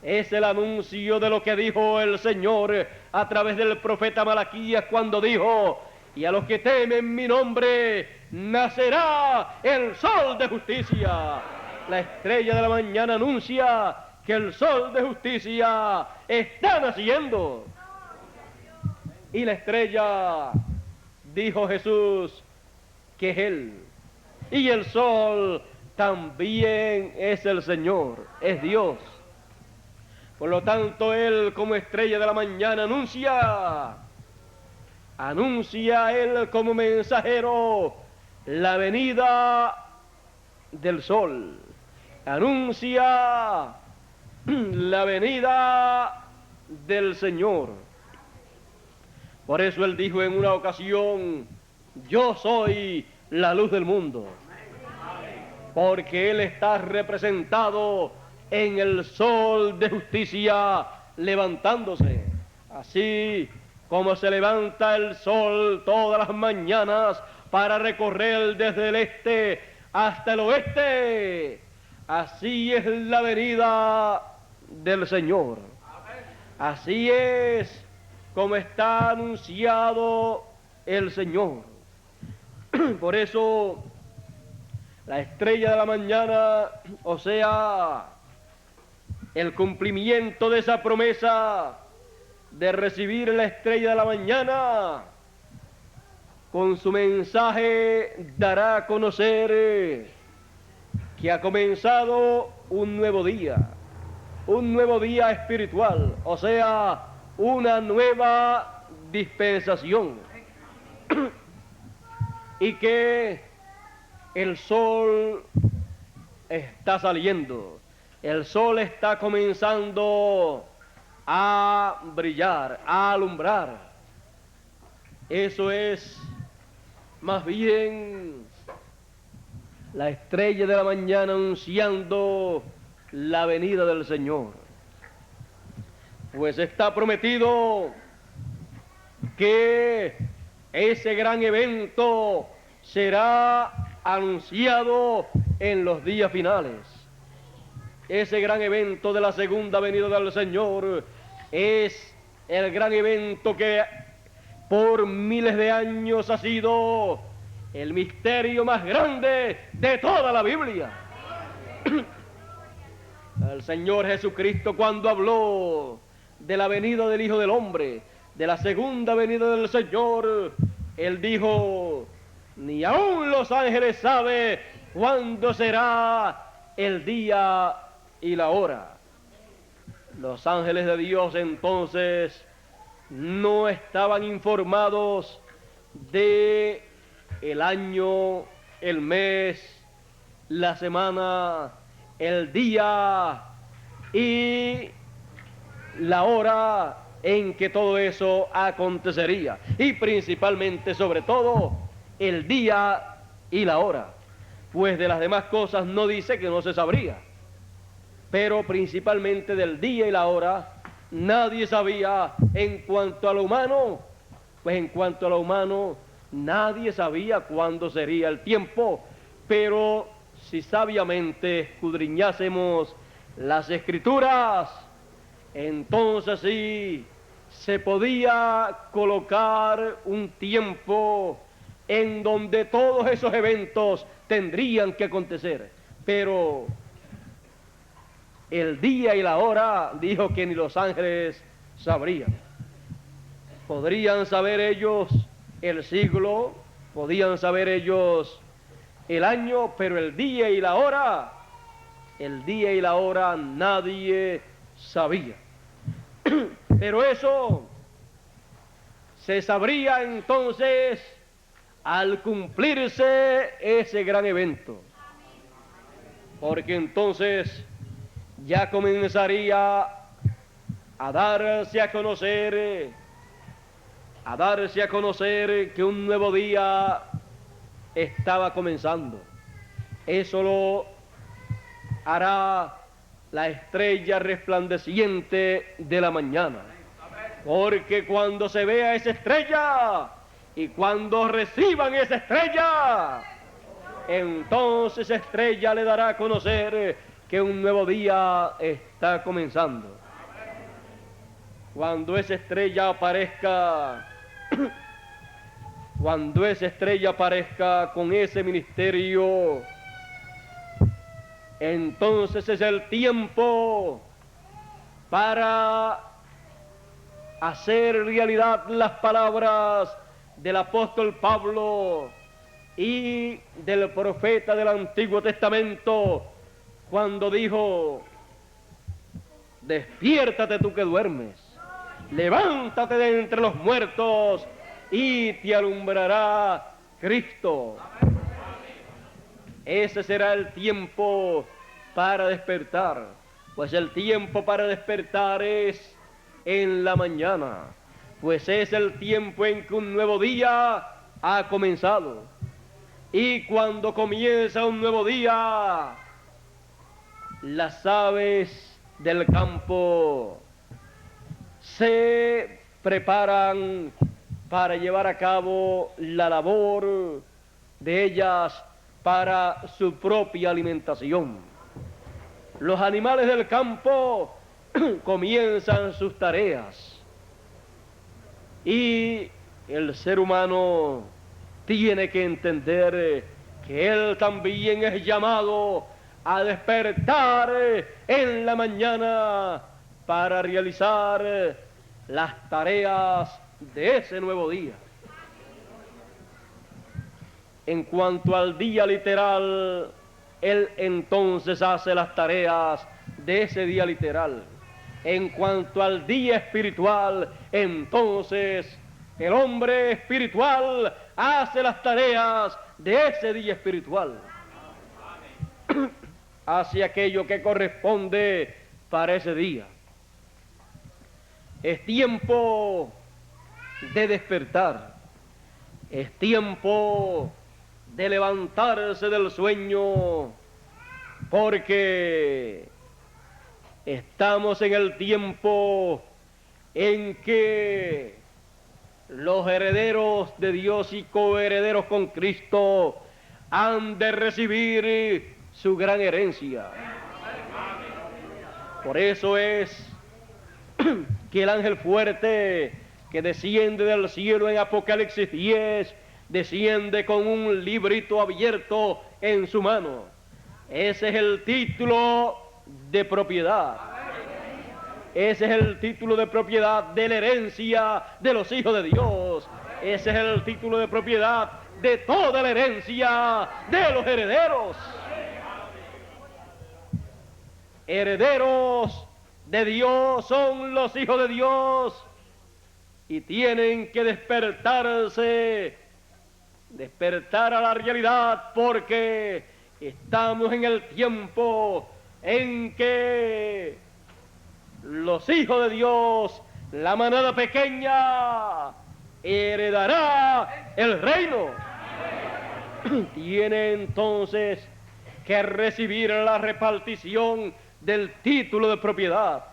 es el anuncio de lo que dijo el Señor a través del profeta Malaquías cuando dijo: y a los que temen mi nombre nacerá el sol de justicia. La estrella de la mañana anuncia que el sol de justicia está naciendo. Y la estrella, dijo Jesús, que es Él. Y el sol también es el Señor, es Dios. Por lo tanto, Él como estrella de la mañana anuncia Él como mensajero la venida del sol. Anuncia la venida del Señor. Por eso Él dijo en una ocasión: yo soy la luz del mundo. Porque Él está representado en el sol de justicia levantándose. Así como se levanta el sol todas las mañanas para recorrer desde el este hasta el oeste, así es la venida del Señor. Así es como está anunciado el Señor. Por eso la estrella de la mañana, o sea, el cumplimiento de esa promesa de recibir la estrella de la mañana, con su mensaje dará a conocer que ha comenzado un nuevo día espiritual, o sea, una nueva dispensación, y que el sol está saliendo, el sol está comenzando a brillar, a alumbrar. Eso es más bien la estrella de la mañana anunciando la venida del Señor. Pues está prometido que ese gran evento será anunciado en los días finales. Ese gran evento de la segunda venida del Señor es el gran evento que por miles de años ha sido el misterio más grande de toda la Biblia. El Señor Jesucristo, cuando habló de la venida del Hijo del Hombre, de la segunda venida del Señor, Él dijo: ni aun los ángeles saben cuándo será el día y la hora. Los ángeles de Dios entonces no estaban informados de el año, el mes, la semana, el día y la hora en que todo eso acontecería, y principalmente, sobre todo, el día y la hora, pues de las demás cosas no dice que no se sabría, pero principalmente del día y la hora nadie sabía. En cuanto a lo humano, pues en cuanto a lo humano nadie sabía cuándo sería el tiempo, pero si sabiamente escudriñásemos las Escrituras, entonces sí se podía colocar un tiempo en donde todos esos eventos tendrían que acontecer, pero el día y la hora dijo que ni los ángeles sabrían. Podrían saber ellos el siglo, podían saber ellos el año, pero el día y la hora nadie sabía. Pero eso se sabría entonces al cumplirse ese gran evento, porque entonces ya comenzaría a darse a conocer que un nuevo día estaba comenzando. Eso lo hará la estrella resplandeciente de la mañana, porque cuando se vea esa estrella y cuando reciban esa estrella, entonces estrella le dará a conocer que un nuevo día está comenzando. Cuando esa estrella aparezca, cuando esa estrella aparezca con ese ministerio, entonces es el tiempo para hacer realidad las palabras del apóstol Pablo y del profeta del Antiguo Testamento, cuando dijo: despiértate tú que duermes, levántate de entre los muertos y te alumbrará Cristo. Ese será el tiempo para despertar, pues el tiempo para despertar es en la mañana, pues es el tiempo en que un nuevo día ha comenzado. Y cuando comienza un nuevo día, las aves del campo se preparan para llevar a cabo la labor de ellas para su propia alimentación. Los animales del campo comienzan sus tareas y el ser humano tiene que entender que él también es llamado a despertar en la mañana para realizar las tareas de ese nuevo día. En cuanto al día literal, él entonces hace las tareas de ese día literal. En cuanto al día espiritual, entonces el hombre espiritual hace las tareas de ese día espiritual. Hace aquello que corresponde para ese día. Es tiempo de despertar. Es tiempo de levantarse del sueño, porque estamos en el tiempo en que los herederos de Dios y coherederos con Cristo han de recibir su gran herencia. Por eso es que el ángel fuerte que desciende del cielo en Apocalipsis 10 desciende con un librito abierto en su mano. Ese es el título de propiedad. Ese es el título de propiedad de la herencia de los hijos de Dios. Ese es el título de propiedad de toda la herencia de los herederos. Herederos de Dios son los hijos de Dios y tienen que despertar a la realidad, porque estamos en el tiempo en que los hijos de Dios, la manada pequeña, heredará el reino. Tiene entonces que recibir la repartición del título de propiedad.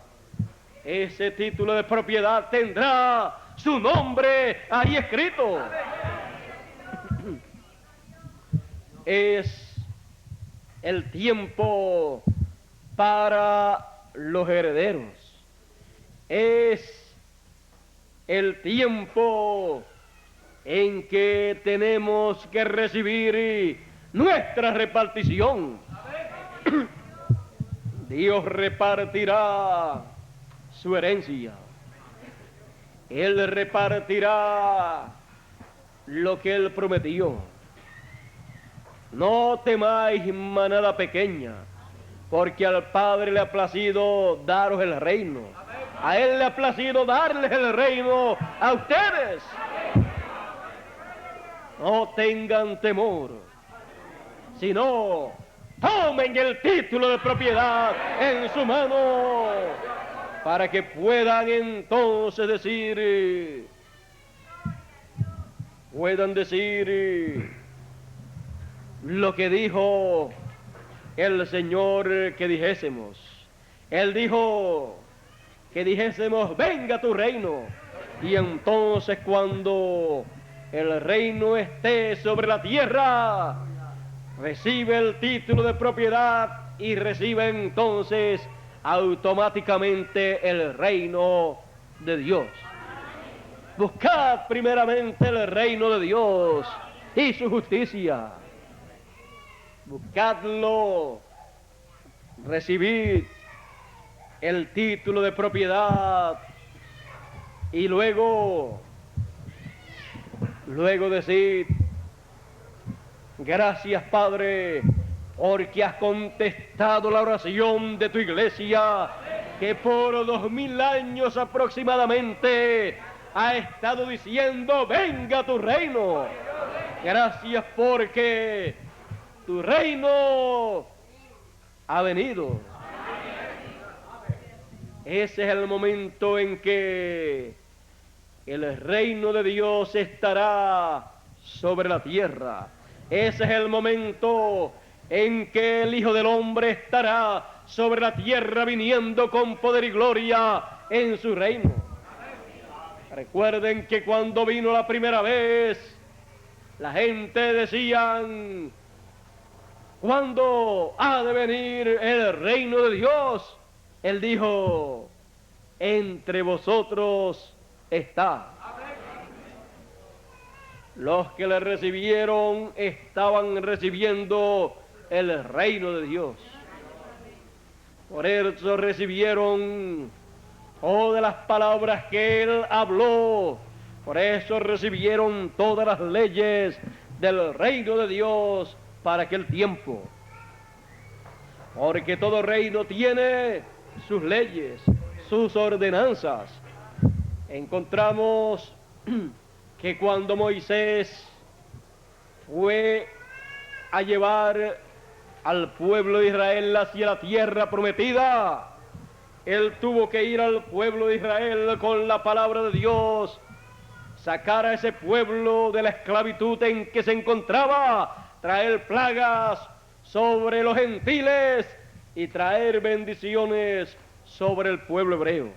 Ese título de propiedad tendrá su nombre ahí escrito. Es el tiempo para los herederos. Es el tiempo en que tenemos que recibir nuestra repartición. Dios repartirá su herencia. Él repartirá lo que Él prometió. No temáis, manada pequeña, porque al Padre le ha placido daros el reino. A Él le ha placido darles el reino a ustedes. No tengan temor, sino tomen el título de propiedad en su mano, para que puedan entonces decir, lo que dijo el Señor que dijésemos. Él dijo que dijésemos: venga tu reino. Y entonces, cuando el reino esté sobre la tierra, recibe el título de propiedad y recibe entonces automáticamente el reino de Dios. Buscad primeramente el reino de Dios y su justicia. Buscadlo, recibid el título de propiedad y luego decid: gracias, Padre, porque has contestado la oración de tu iglesia, que por 2000 años aproximadamente ha estado diciendo: venga tu reino. Gracias porque tu reino ha venido. Ese es el momento en que el reino de Dios estará sobre la tierra. Ese es el momento en que el Hijo del Hombre estará sobre la tierra, viniendo con poder y gloria en su reino. Recuerden que cuando vino la primera vez, la gente decían: ¿cuándo ha de venir el reino de Dios? Él dijo: entre vosotros está. Los que le recibieron estaban recibiendo el reino de Dios. Por eso recibieron todas las palabras que Él habló. Por eso recibieron todas las leyes del reino de Dios para aquel tiempo. Porque todo reino tiene sus leyes, sus ordenanzas. Encontramos que cuando Moisés fue a llevar al pueblo de Israel hacia la tierra prometida, él tuvo que ir al pueblo de Israel con la palabra de Dios, sacar a ese pueblo de la esclavitud en que se encontraba, traer plagas sobre los gentiles y traer bendiciones sobre el pueblo hebreo.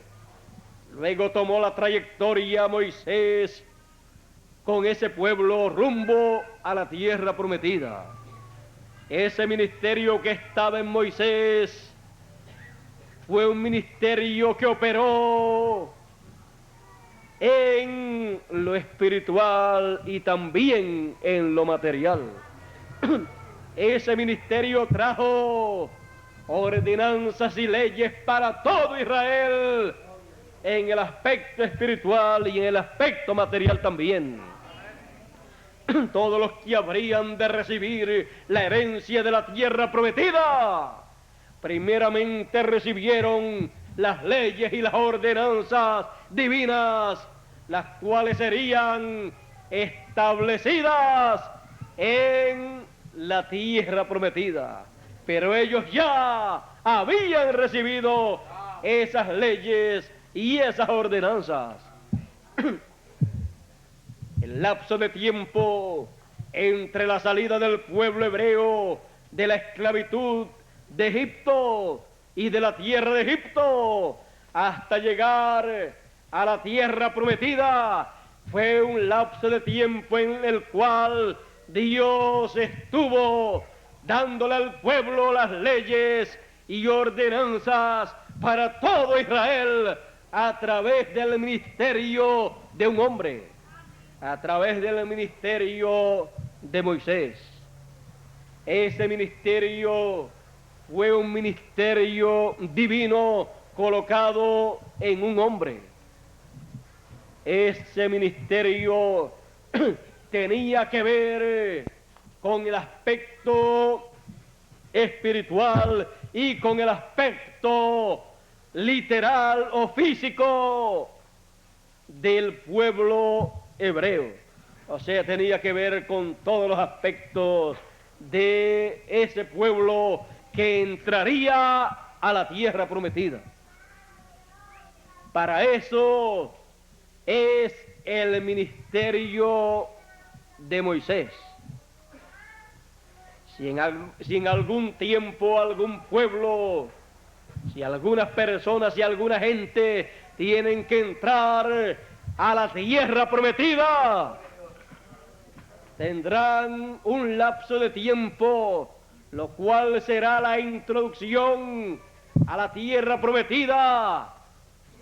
Luego tomó la trayectoria Moisés con ese pueblo rumbo a la tierra prometida. Ese ministerio que estaba en Moisés fue un ministerio que operó en lo espiritual y también en lo material. Ese ministerio trajo ordenanzas y leyes para todo Israel, en el aspecto espiritual y en el aspecto material también. Todos los que habrían de recibir la herencia de la tierra prometida, primeramente recibieron las leyes y las ordenanzas divinas, las cuales serían establecidas en la tierra prometida. Pero ellos ya habían recibido esas leyes y esas ordenanzas. El lapso de tiempo entre la salida del pueblo hebreo de la esclavitud de Egipto y de la tierra de Egipto hasta llegar a la tierra prometida fue un lapso de tiempo en el cual Dios estuvo dándole al pueblo las leyes y ordenanzas para todo Israel a través del ministerio de un hombre, a través del ministerio de Moisés. Ese ministerio fue un ministerio divino colocado en un hombre. Ese ministerio tenía que ver con el aspecto espiritual y con el aspecto literal o físico del pueblo hebreo. O sea, tenía que ver con todos los aspectos de ese pueblo que entraría a la tierra prometida. Para eso es el ministerio de Moisés. Si en algún tiempo algún pueblo, si algunas personas, si alguna gente tienen que entrar a la tierra prometida, tendrán un lapso de tiempo, lo cual será la introducción a la tierra prometida.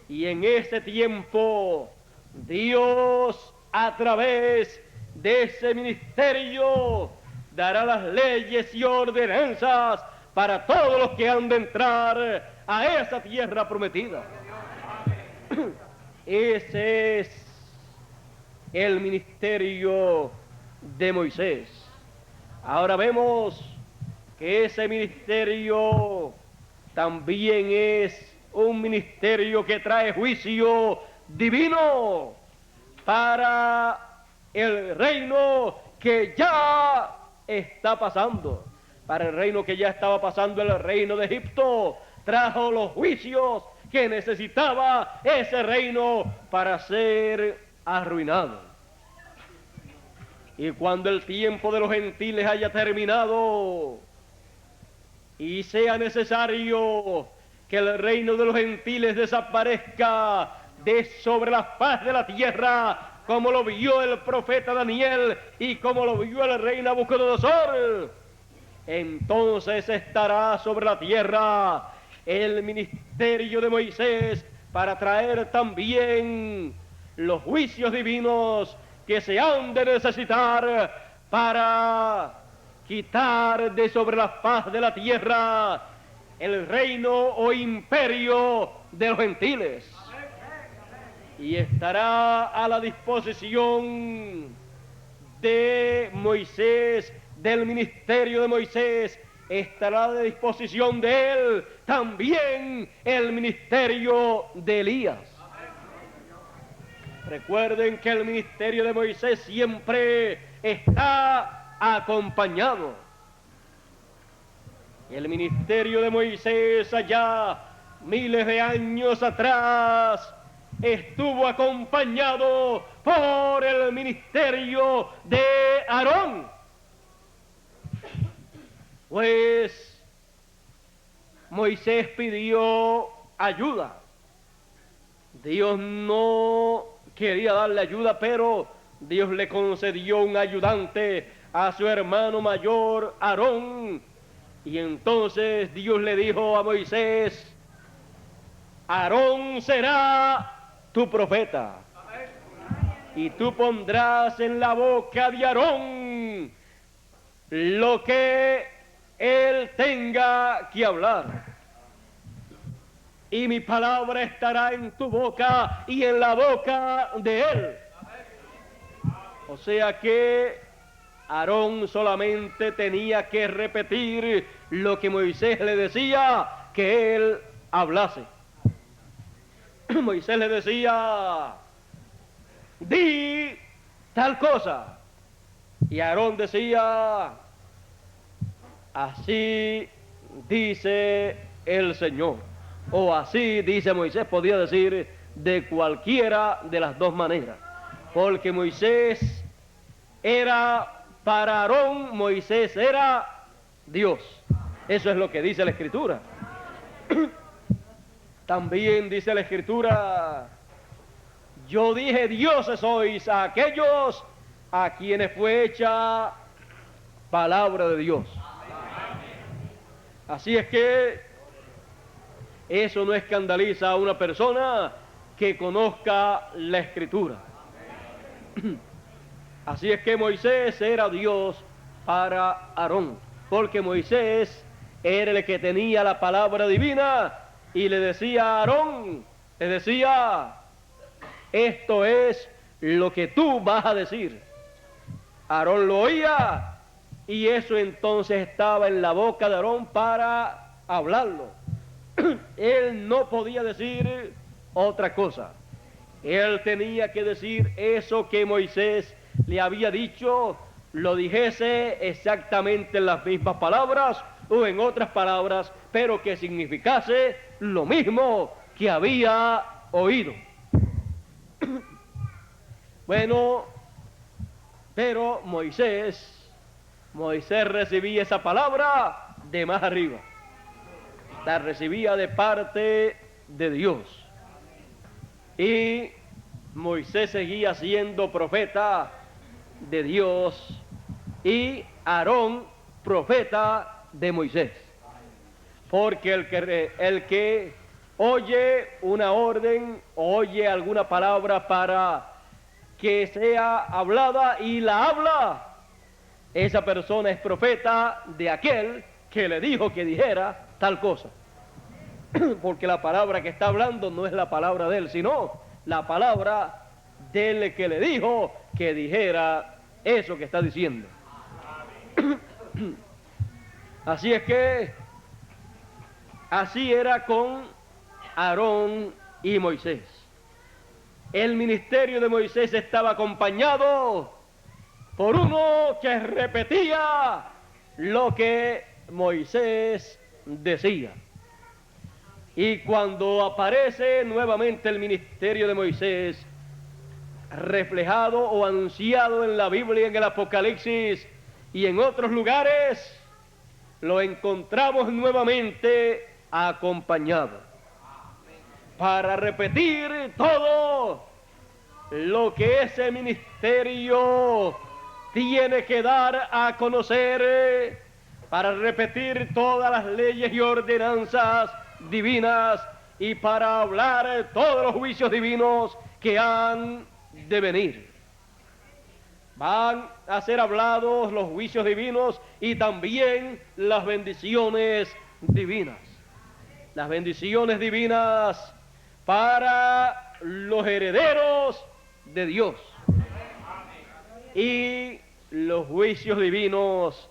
Y en ese tiempo, Dios, a través de ese ministerio, dará las leyes y ordenanzas para todos los que han de entrar a esa tierra prometida. Ese es el ministerio de Moisés. Ahora vemos que ese ministerio también es un ministerio que trae juicio divino para el reino que ya está pasando. Para el reino que ya estaba pasando, el reino de Egipto, trajo los juicios que necesitaba ese reino para ser arruinado. Y cuando el tiempo de los gentiles haya terminado y sea necesario que el reino de los gentiles desaparezca de sobre la faz de la tierra, como lo vio el profeta Daniel y como lo vio el rey Nabucodonosor, entonces estará sobre la tierra el ministerio de Moisés para traer también los juicios divinos que se han de necesitar para quitar de sobre la faz de la tierra el reino o imperio de los gentiles. Y estará a la disposición de Moisés, del ministerio de Moisés, estará a la disposición de él también el ministerio de Elías. Recuerden que el ministerio de Moisés siempre está acompañado. El ministerio de Moisés allá, miles de años atrás, estuvo acompañado por el ministerio de Aarón. Pues Moisés pidió ayuda. Dios no quería darle ayuda, pero Dios le concedió un ayudante a su hermano mayor, Aarón. Y entonces Dios le dijo a Moisés: Aarón será tu profeta, y tú pondrás en la boca de Aarón lo que él tenga que hablar, y mi palabra estará en tu boca y en la boca de él. O sea que Aarón solamente tenía que repetir lo que Moisés le decía que él hablase. Moisés le decía: di tal cosa, y Aarón decía: así dice el Señor, o así dice Moisés. Podía decir de cualquiera de las dos maneras, porque Moisés era, para Aarón, Moisés era Dios. Eso es lo que dice la Escritura. También dice la Escritura: yo dije dioses sois a aquellos a quienes fue hecha palabra de Dios. Así es que eso no escandaliza a una persona que conozca la Escritura. Así es que Moisés era Dios para Aarón, porque Moisés era el que tenía la palabra divina y le decía a Aarón, le decía: esto es lo que tú vas a decir. Aarón lo oía y eso entonces estaba en la boca de Aarón para hablarlo. Él no podía decir otra cosa. Él tenía que decir eso que Moisés le había dicho, lo dijese exactamente en las mismas palabras o en otras palabras, pero que significase lo mismo que había oído. Bueno, pero Moisés recibía esa palabra de más arriba, la recibía de parte de Dios, y Moisés seguía siendo profeta de Dios y Aarón, profeta de Moisés. Porque el que oye una orden, oye alguna palabra para que sea hablada y la habla, esa persona es profeta de aquel que le dijo que dijera tal cosa. Porque la palabra que está hablando no es la palabra de él, sino la palabra del que le dijo que dijera eso que está diciendo. Así es que así era con Aarón y Moisés. El ministerio de Moisés estaba acompañado por uno que repetía lo que Moisés decía. Y cuando aparece nuevamente el ministerio de Moisés, reflejado o anunciado en la Biblia, en el Apocalipsis y en otros lugares, lo encontramos nuevamente acompañado para repetir todo lo que ese ministerio tiene que dar a conocer, para repetir todas las leyes y ordenanzas divinas y para hablar todos los juicios divinos que han de venir. Van a ser hablados los juicios divinos y también las bendiciones divinas. Las bendiciones divinas para los herederos de Dios y los juicios divinos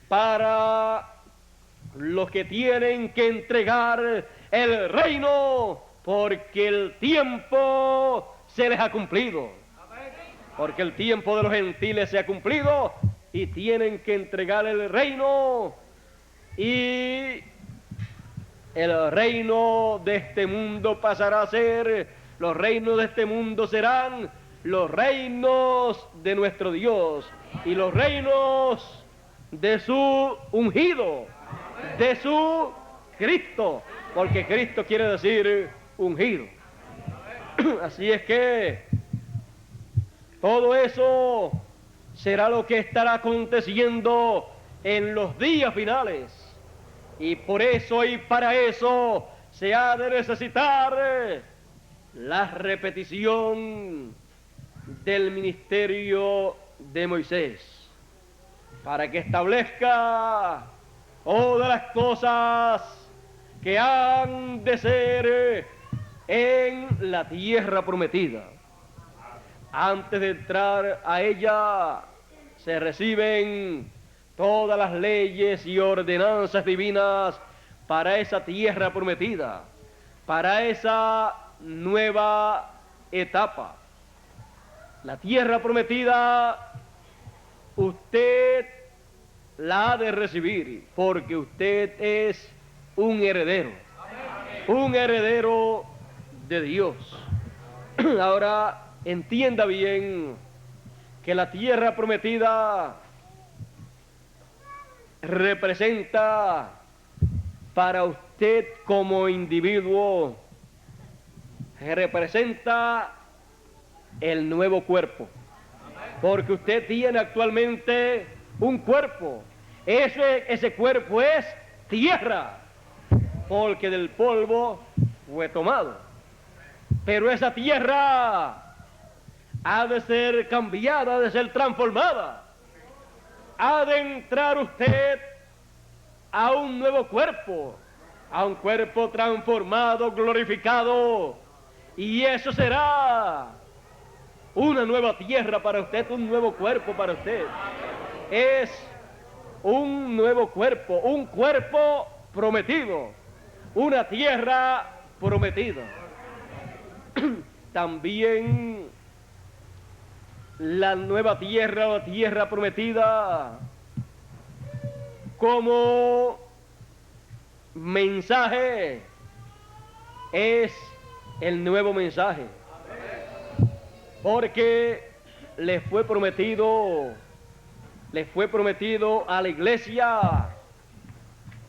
para los que tienen que entregar el reino, porque el tiempo se les ha cumplido. Porque el tiempo de los gentiles se ha cumplido y tienen que entregar el reino, y el reino de este mundo pasará a ser, los reinos de este mundo serán los reinos de nuestro Dios y los reinos de su ungido, de su Cristo, porque Cristo quiere decir ungido. Así es que todo eso será lo que estará aconteciendo en los días finales. Y por eso y para eso se ha de necesitar la repetición del ministerio de Moisés, para que establezca todas las cosas que han de ser en la tierra prometida. Antes de entrar a ella, se reciben todas las leyes y ordenanzas divinas para esa tierra prometida, para esa nueva etapa. La tierra prometida, usted la ha de recibir, porque usted es un heredero de Dios. Ahora, entienda bien que la tierra prometida representa para usted como individuo, representa el nuevo cuerpo, porque usted tiene actualmente un cuerpo. Ese cuerpo es tierra, porque del polvo fue tomado, pero esa tierra ha de ser cambiada, ha de ser transformada. Ha de entrar usted a un nuevo cuerpo, a un cuerpo transformado, glorificado, y eso será una nueva tierra para usted, un nuevo cuerpo para usted. Es un nuevo cuerpo, un cuerpo prometido, una tierra prometida. También la nueva tierra, la tierra prometida, como mensaje, es el nuevo mensaje, porque le fue prometido a la iglesia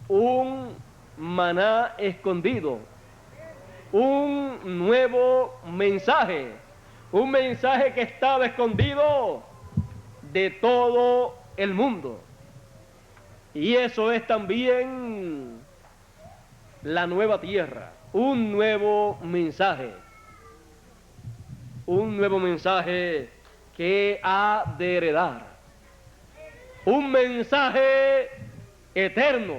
un maná escondido, un nuevo mensaje, un mensaje que estaba escondido de todo el mundo. Y eso es también la nueva tierra, un nuevo mensaje que ha de heredar, un mensaje eterno,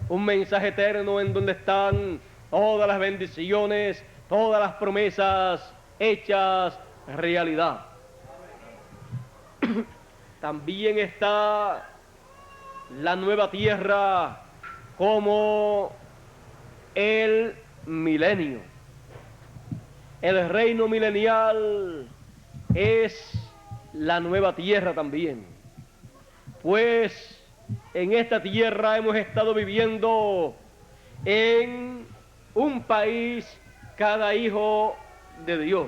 un mensaje eterno en donde están todas las bendiciones, todas las promesas hechas realidad. También está la nueva tierra como el milenio. El reino milenial es la nueva tierra también, pues en esta tierra hemos estado viviendo en un país cada hijo de Dios.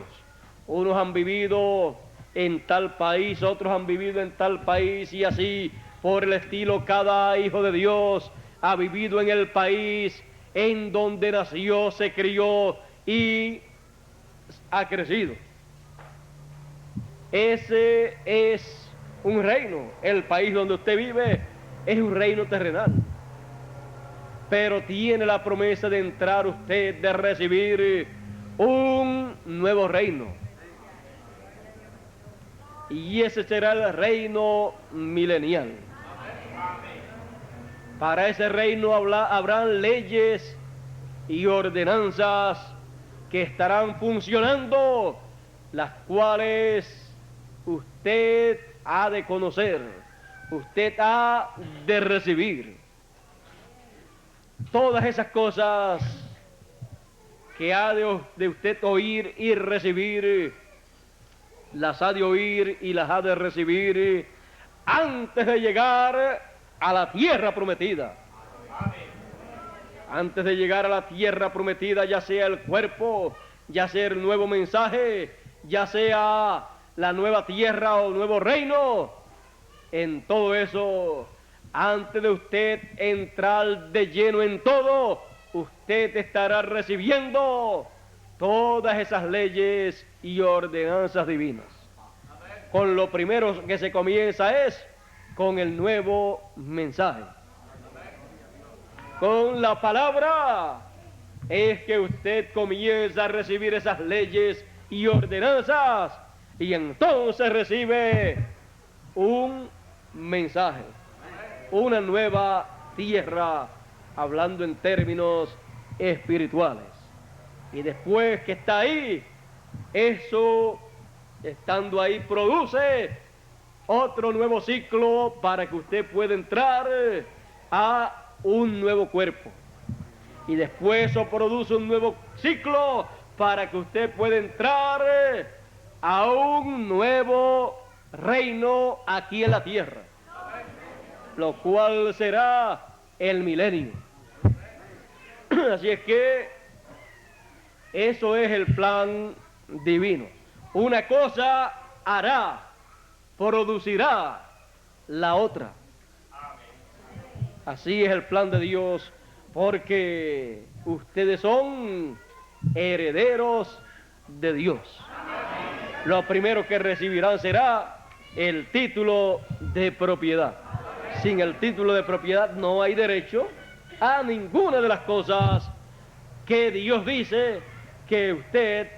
Unos han vivido en tal país, otros han vivido en tal país, y así por el estilo cada hijo de Dios ha vivido en el país en donde nació, se crió y ha crecido. Ese es un reino. El país donde usted vive es un reino terrenal, pero tiene la promesa de entrar usted, de recibir un nuevo reino, y ese será el reino milenial. Para ese reino habrán leyes y ordenanzas que estarán funcionando, las cuales usted ha de conocer, usted ha de recibir. Todas esas cosas que ha de usted oír y recibir, las ha de oír y las ha de recibir antes de llegar a la tierra prometida. Antes de llegar a la tierra prometida, ya sea el cuerpo, ya sea el nuevo mensaje, ya sea la nueva tierra o nuevo reino, en todo eso, antes de usted entrar de lleno en todo, usted estará recibiendo todas esas leyes y ordenanzas divinas. Con lo primero que se comienza es con el nuevo mensaje. Con la palabra es que usted comienza a recibir esas leyes y ordenanzas, y entonces recibe un mensaje, una nueva tierra, hablando en términos espirituales. Y después que está ahí, eso, estando ahí, produce otro nuevo ciclo para que usted pueda entrar a un nuevo cuerpo. Y después eso produce un nuevo ciclo para que usted pueda entrar a un nuevo reino aquí en la tierra, lo cual será el milenio. Así es que eso es el plan divino. Una cosa hará, producirá la otra. Así es el plan de Dios, porque ustedes son herederos de Dios. Lo primero que recibirán será el título de propiedad. Sin el título de propiedad no hay derecho a ninguna de las cosas que Dios dice que usted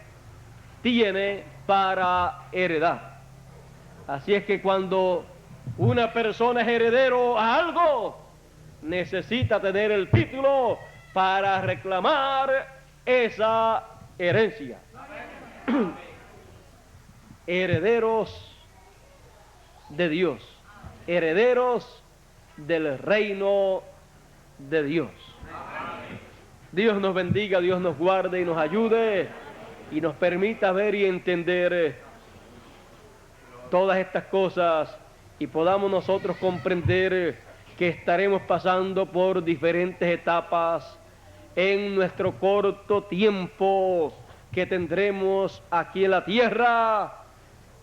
tiene para heredar. Así es que cuando una persona es heredero a algo, necesita tener el título para reclamar esa herencia. Herederos de Dios, herederos del reino de Dios. Dios nos bendiga, Dios nos guarde y nos ayude y nos permita ver y entender todas estas cosas, y podamos nosotros comprender que estaremos pasando por diferentes etapas en nuestro corto tiempo que tendremos aquí en la tierra,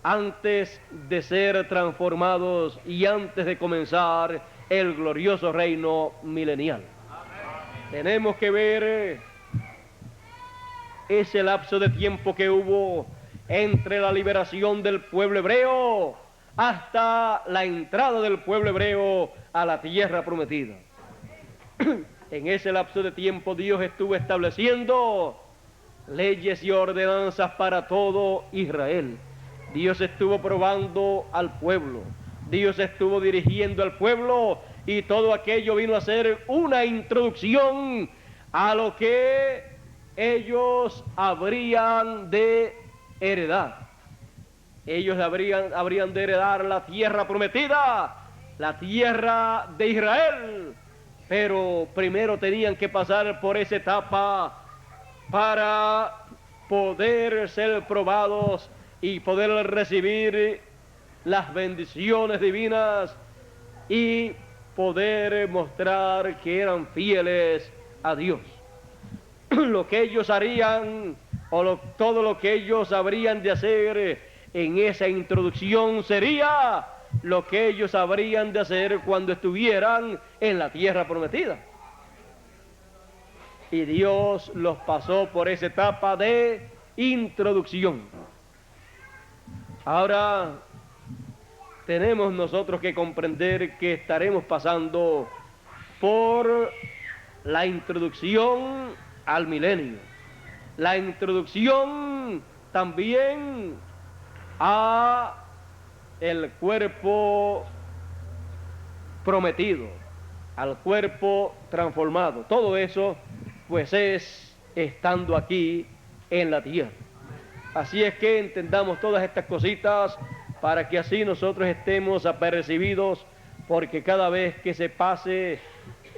antes de ser transformados y antes de comenzar el glorioso reino milenial. Tenemos que ver ese lapso de tiempo que hubo entre la liberación del pueblo hebreo hasta la entrada del pueblo hebreo a la tierra prometida. En ese lapso de tiempo Dios estuvo estableciendo leyes y ordenanzas para todo Israel. Dios estuvo probando al pueblo, Dios estuvo dirigiendo al pueblo, y todo aquello vino a ser una introducción a lo que ellos habrían de heredar. Ellos habrían de heredar la tierra prometida, la tierra de Israel, pero primero tenían que pasar por esa etapa para poder ser probados y poder recibir las bendiciones divinas y poder mostrar que eran fieles a Dios. Lo que ellos harían, todo lo que ellos habrían de hacer en esa introducción sería lo que ellos habrían de hacer cuando estuvieran en la tierra prometida. Y Dios los pasó por esa etapa de introducción. Ahora tenemos nosotros que comprender que estaremos pasando por la introducción al milenio, la introducción también a el cuerpo prometido, al cuerpo transformado. Todo eso pues es estando aquí en la tierra. Así es que entendamos todas estas cositas para que así nosotros estemos apercibidos, porque cada vez que se pase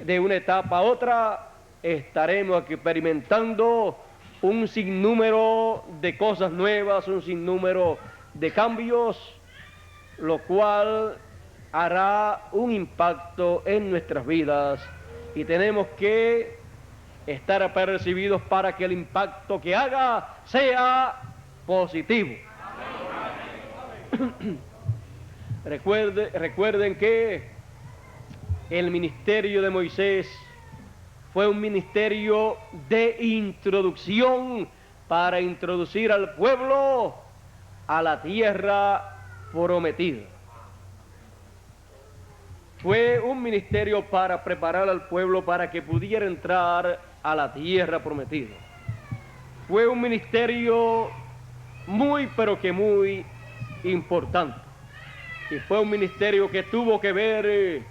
de una etapa a otra estaremos experimentando un sinnúmero de cosas nuevas, un sinnúmero de cambios, lo cual hará un impacto en nuestras vidas, y tenemos que estar apercibidos para que el impacto que haga sea positivo. Recuerden que el ministerio de Moisés fue un ministerio de introducción para introducir al pueblo a la tierra prometida. Fue un ministerio para preparar al pueblo para que pudiera entrar a la tierra prometida. Fue un ministerio muy, pero que muy importante. Y fue un ministerio que tuvo que ver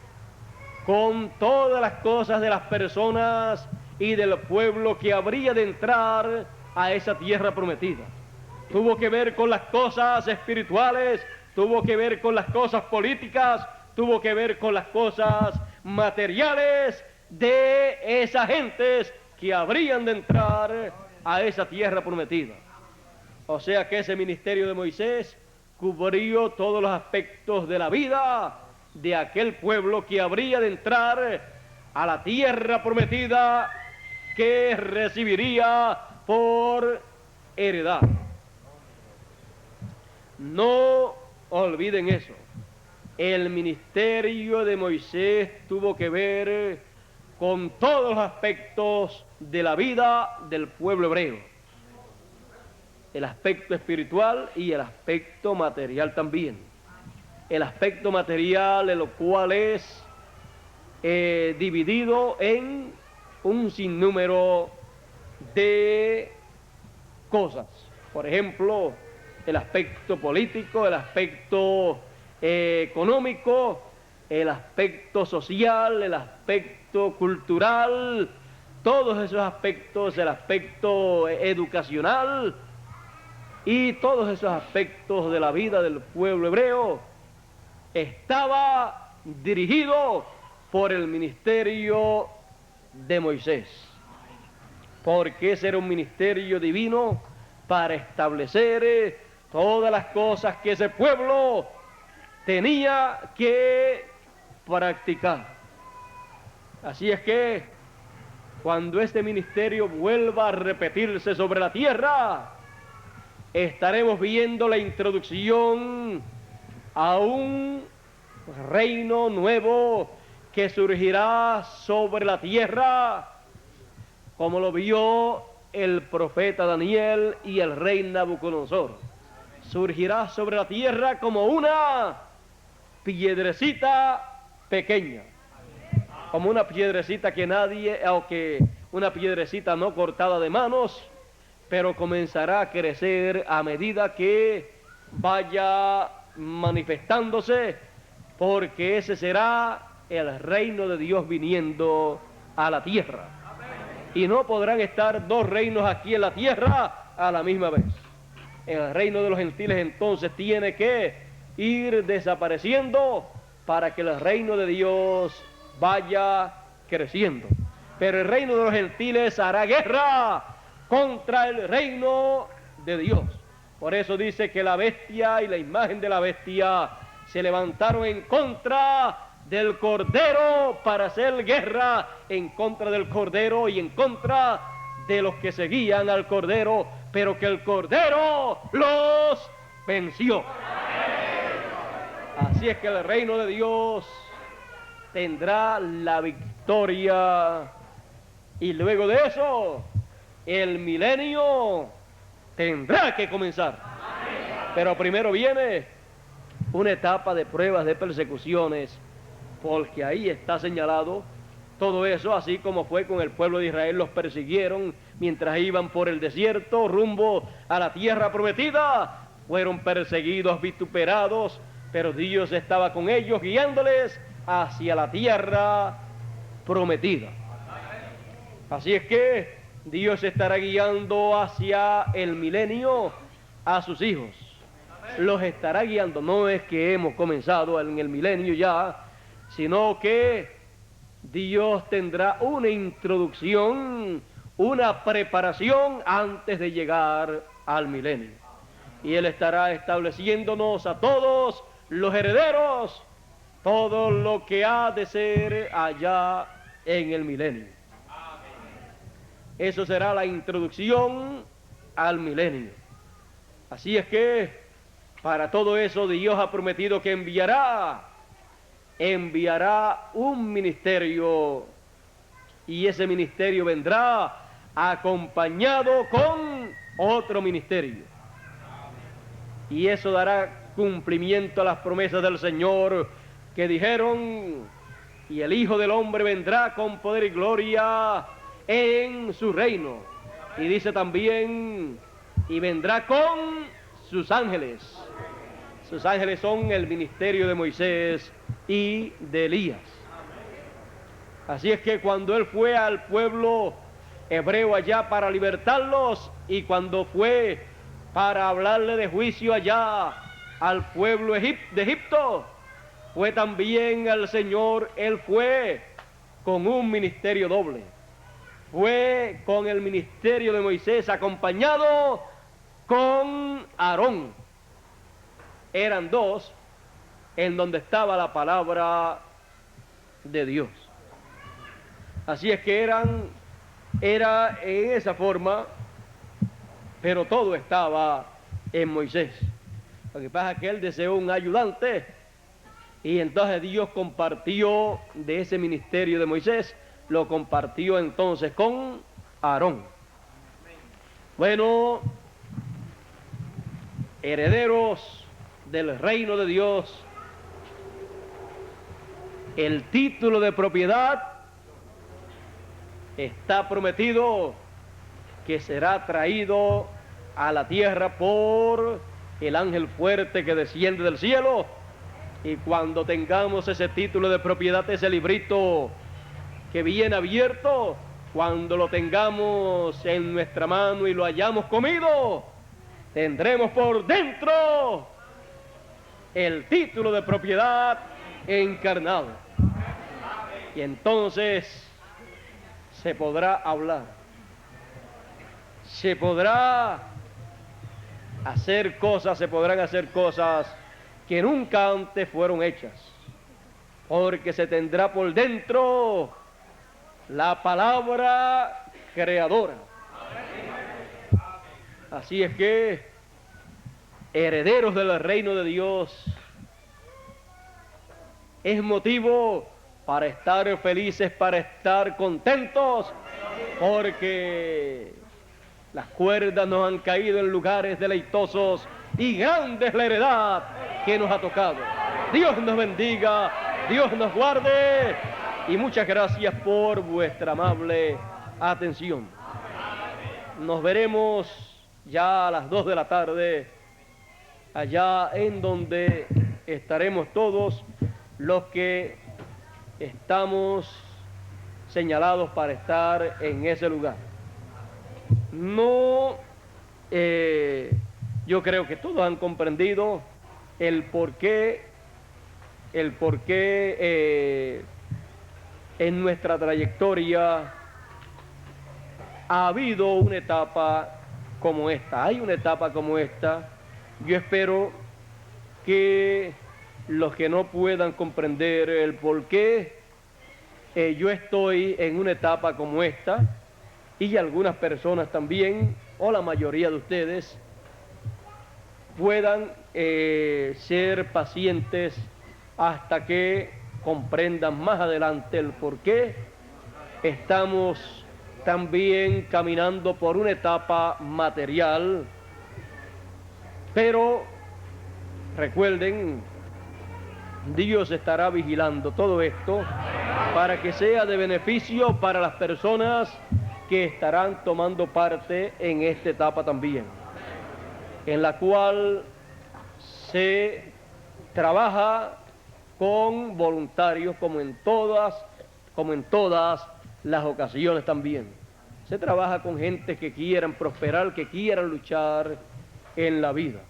con todas las cosas de las personas y del pueblo que habría de entrar a esa tierra prometida. Tuvo que ver con las cosas espirituales, tuvo que ver con las cosas políticas, tuvo que ver con las cosas materiales de esas gentes que habrían de entrar a esa tierra prometida. O sea que ese ministerio de Moisés cubrió todos los aspectos de la vida de aquel pueblo que habría de entrar a la tierra prometida que recibiría por heredad. No olviden eso. El ministerio de Moisés tuvo que ver con todos los aspectos de la vida del pueblo hebreo. El aspecto espiritual y el aspecto material también. El aspecto material, en lo cual es dividido en un sinnúmero de cosas. Por ejemplo, el aspecto político, el aspecto económico, el aspecto social, el aspecto cultural, todos esos aspectos, el aspecto educacional y todos esos aspectos de la vida del pueblo hebreo estaba dirigido por el ministerio de Moisés, porque ese era un ministerio divino para establecer todas las cosas que ese pueblo tenía que practicar. Así es que cuando este ministerio vuelva a repetirse sobre la tierra, estaremos viendo la introducción a un reino nuevo que surgirá sobre la tierra, como lo vio el profeta Daniel y el rey Nabucodonosor. Surgirá sobre la tierra como una piedrecita pequeña, como una piedrecita que nadie, o que una piedrecita no cortada de manos, pero comenzará a crecer a medida que vaya manifestándose, porque ese será el reino de Dios viniendo a la tierra. Y no podrán estar dos reinos aquí en la tierra a la misma vez. El reino de los gentiles entonces tiene que ir desapareciendo para que el reino de Dios vaya creciendo. Pero el reino de los gentiles hará guerra contra el reino de Dios. Por eso dice que la bestia y la imagen de la bestia se levantaron en contra del Cordero para hacer guerra en contra del Cordero y en contra de los que seguían al Cordero, pero que el Cordero los venció. Así es que el reino de Dios tendrá la victoria, y luego de eso el milenio tendrá que comenzar. Pero primero viene una etapa de pruebas, de persecuciones, porque ahí está señalado todo eso, así como fue con el pueblo de Israel. Los persiguieron mientras iban por el desierto rumbo a la tierra prometida. Fueron perseguidos, vituperados, pero Dios estaba con ellos, guiándoles hacia la tierra prometida. Así es que Dios estará guiando hacia el milenio a sus hijos. Los estará guiando. No es que hemos comenzado en el milenio ya, sino que Dios tendrá una introducción, una preparación antes de llegar al milenio. Y Él estará estableciéndonos a todos los herederos, todo lo que ha de ser allá en el milenio. Eso será la introducción al milenio. Así es que para todo eso Dios ha prometido que enviará un ministerio, y ese ministerio vendrá acompañado con otro ministerio. Y eso dará cumplimiento a las promesas del Señor que dijeron: y el Hijo del Hombre vendrá con poder y gloria en su reino. Y dice también: y vendrá con sus ángeles. Sus ángeles son el ministerio de Moisés y de Elías. Así es que cuando Él fue al pueblo hebreo allá para libertarlos, y cuando fue para hablarle de juicio allá al pueblo de Egipto, fue también al Señor. Él fue con un ministerio doble. Fue con el ministerio de Moisés, acompañado con Aarón. Eran dos en donde estaba la palabra de Dios. Así es que era en esa forma, pero todo estaba en Moisés. Lo que pasa es que él deseó un ayudante, y entonces Dios compartió de ese ministerio de Moisés, lo compartió entonces con Aarón. Bueno, herederos del reino de Dios, el título de propiedad está prometido que será traído a la tierra por el ángel fuerte que desciende del cielo. Y cuando tengamos ese título de propiedad, ese librito que viene abierto, cuando lo tengamos en nuestra mano y lo hayamos comido, tendremos por dentro el título de propiedad encarnado. Y entonces se podrá hablar, se podrá hacer cosas, se podrán hacer cosas que nunca antes fueron hechas, porque se tendrá por dentro la palabra creadora. Así es que, herederos del reino de Dios, es motivo para estar felices, para estar contentos, porque las cuerdas nos han caído en lugares deleitosos, y grande es la heredad que nos ha tocado. Dios nos bendiga, Dios nos guarde y muchas gracias por vuestra amable atención. Nos veremos ya a las 2 de la tarde, allá en donde estaremos todos los que estamos señalados para estar en ese lugar. No, yo creo que todos han comprendido el por qué en nuestra trayectoria ha habido una etapa como esta, hay una etapa como esta. Yo espero que los que no puedan comprender el por qué yo estoy en una etapa como esta, y algunas personas también, o la mayoría de ustedes, puedan ser pacientes hasta que comprendan más adelante el por qué estamos también caminando por una etapa material. Pero recuerden, Dios estará vigilando todo esto para que sea de beneficio para las personas que estarán tomando parte en esta etapa también, en la cual se trabaja con voluntarios como en todas las ocasiones también. Se trabaja con gente que quieran prosperar, que quieran luchar en la vida.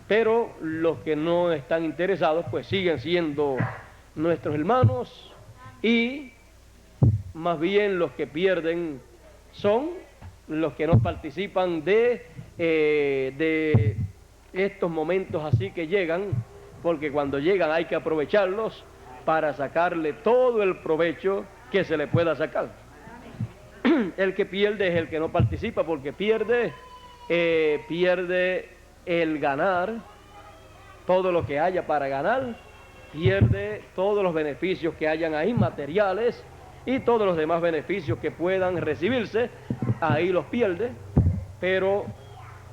Pero los que no están interesados pues siguen siendo nuestros hermanos, y más bien los que pierden son los que no participan de estos momentos así que llegan, porque cuando llegan hay que aprovecharlos para sacarle todo el provecho que se le pueda sacar. El que pierde es el que no participa, porque pierde el ganar, todo lo que haya para ganar, pierde todos los beneficios que hayan ahí, materiales, y todos los demás beneficios que puedan recibirse, ahí los pierde. Pero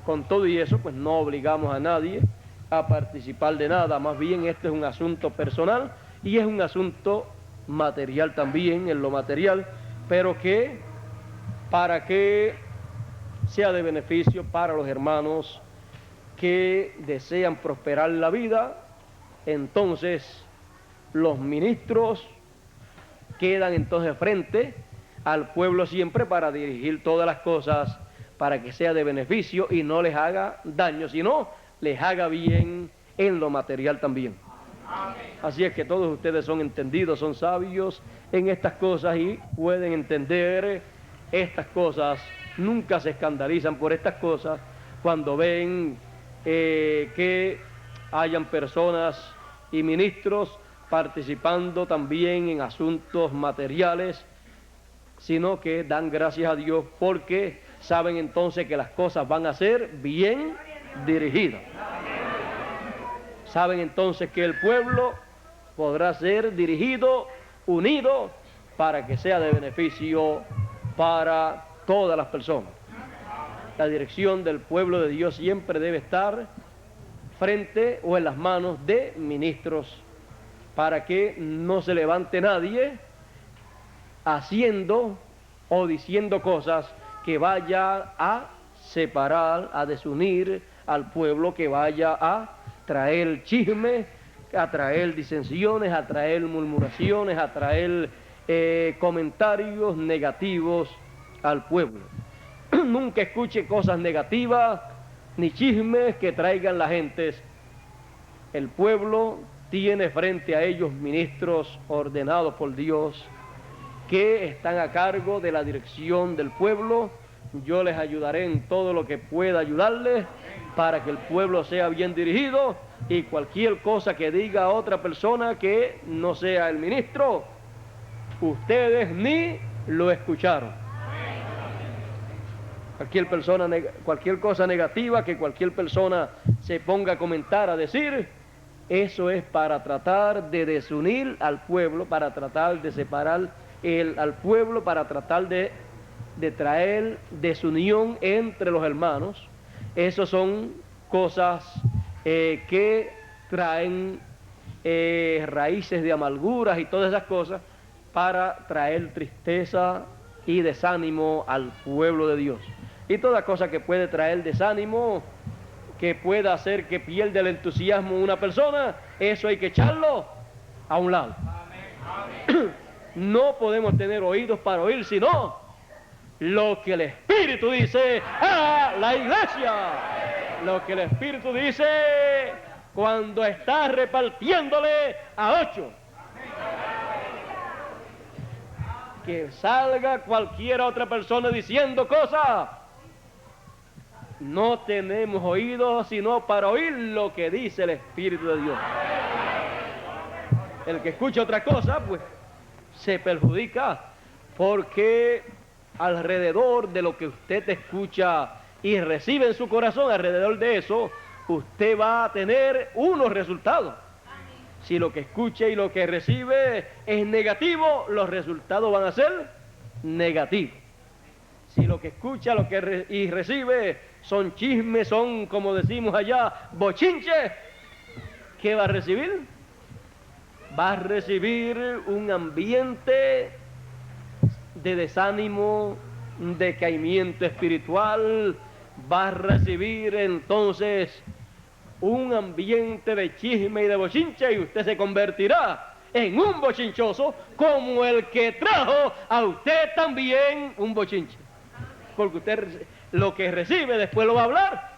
con todo y eso, pues no obligamos a nadie a participar de nada, más bien este es un asunto personal y es un asunto material también, en lo material, pero que para que sea de beneficio para los hermanos que desean prosperar la vida, entonces los ministros quedan entonces frente al pueblo siempre para dirigir todas las cosas para que sea de beneficio y no les haga daño, sino les haga bien en lo material también. Así es que todos ustedes son entendidos, son sabios en estas cosas y pueden entender estas cosas, nunca se escandalizan por estas cosas cuando ven que hayan personas y ministros participando también en asuntos materiales, sino que dan gracias a Dios porque saben entonces que las cosas van a ser bien dirigidas. Saben entonces que el pueblo podrá ser dirigido, unido, para que sea de beneficio para todas las personas. La dirección del pueblo de Dios siempre debe estar frente o en las manos de ministros, para que no se levante nadie haciendo o diciendo cosas que vaya a separar, a desunir al pueblo, que vaya a traer chisme, a traer disensiones, a traer murmuraciones, a traer comentarios negativos al pueblo. Nunca escuche cosas negativas ni chismes que traigan la gente. El pueblo tiene frente a ellos ministros ordenados por Dios que están a cargo de la dirección del pueblo. Yo les ayudaré en todo lo que pueda ayudarles para que el pueblo sea bien dirigido, y cualquier cosa que diga otra persona que no sea el ministro, ustedes ni lo escucharon. Cualquier cosa negativa que cualquier persona se ponga a comentar, a decir, eso es para tratar de desunir al pueblo, para tratar de separar al pueblo, para tratar de traer desunión entre los hermanos. Esas son cosas que traen raíces de amarguras y todas esas cosas para traer tristeza y desánimo al pueblo de Dios. Y toda cosa que puede traer desánimo, que pueda hacer que pierda el entusiasmo una persona, eso hay que echarlo a un lado. No podemos tener oídos para oír, sino lo que el Espíritu dice a la iglesia. Lo que el Espíritu dice cuando está repartiéndole a 8. Que salga cualquier otra persona diciendo cosas. No tenemos oídos sino para oír lo que dice el Espíritu de Dios. El que escucha otra cosa, pues, se perjudica, porque alrededor de lo que usted escucha y recibe en su corazón, alrededor de eso, usted va a tener unos resultados. Si lo que escucha y lo que recibe es negativo, los resultados van a ser negativos. Si lo que escucha y recibe son chismes, son, como decimos allá, bochinches, ¿qué va a recibir? Va a recibir un ambiente de desánimo, decaimiento espiritual, va a recibir entonces un ambiente de chisme y de bochinche, y usted se convertirá en un bochinchoso como el que trajo a usted también un bochinche. Porque usted lo que recibe después lo va a hablar.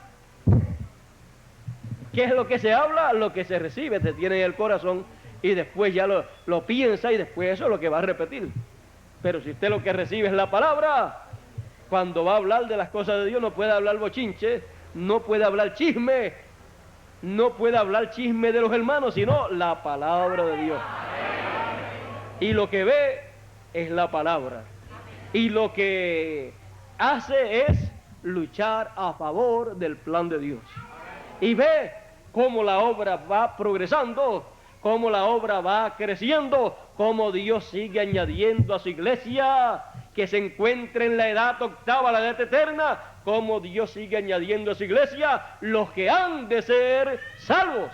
¿Qué es lo que se habla? Lo que se recibe, se tiene en el corazón y después ya lo piensa, y después eso es lo que va a repetir. Pero si usted lo que recibe es la palabra, cuando va a hablar de las cosas de Dios no puede hablar bochinche, no puede hablar chisme, no puede hablar chisme de los hermanos, sino la palabra de Dios. Y lo que ve es la palabra. Y lo que hace es luchar a favor del plan de Dios. Y ve cómo la obra va progresando, cómo la obra va creciendo, cómo Dios sigue añadiendo a su iglesia que se encuentra en la edad octava, la edad eterna, cómo Dios sigue añadiendo a su iglesia los que han de ser salvos.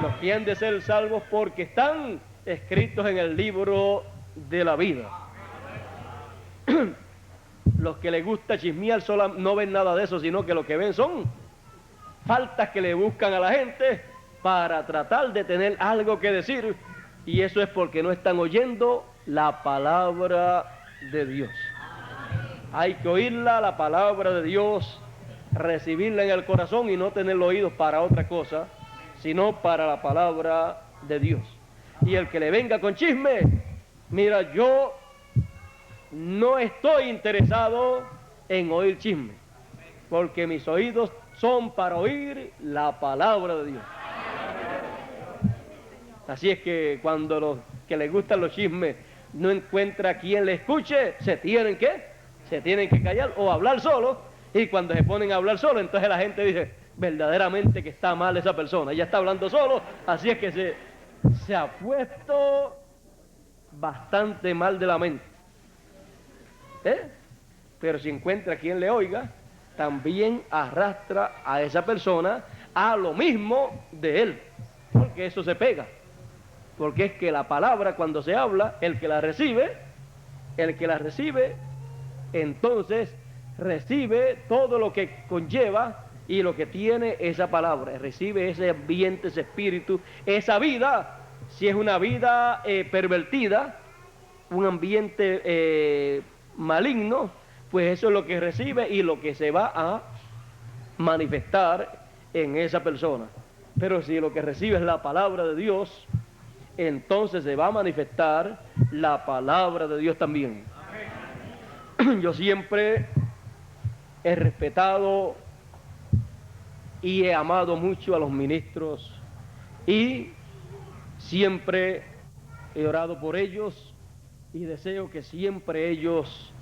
Los que han de ser salvos porque están escritos en el libro de la vida. Los que les gusta chismear no ven nada de eso, sino que lo que ven son faltas que le buscan a la gente para tratar de tener algo que decir, y eso es porque no están oyendo la palabra de Dios. Hay que oírla, la palabra de Dios, recibirla en el corazón y no tener los oídos para otra cosa, sino para la palabra de Dios. Y el que le venga con chisme, mira, yo no estoy interesado en oír chisme, porque mis oídos son para oír la palabra de Dios. Así es que cuando los que les gustan los chismes no encuentra quien le escuche, se tienen que callar o hablar solo, y cuando se ponen a hablar solo, entonces la gente dice, verdaderamente que está mal esa persona, ella está hablando solo, así es que se ha puesto bastante mal de la mente. Pero si encuentra quien le oiga, también arrastra a esa persona a lo mismo de él, porque eso se pega. Porque es que la palabra, cuando se habla, el que la recibe, entonces recibe todo lo que conlleva y lo que tiene esa palabra, recibe ese ambiente, ese espíritu, esa vida. Si es una vida pervertida, un ambiente maligno, pues eso es lo que recibe y lo que se va a manifestar en esa persona. Pero si lo que recibe es la palabra de Dios, entonces se va a manifestar la palabra de Dios también. Yo siempre he respetado y he amado mucho a los ministros, y siempre he orado por ellos y deseo que siempre ellos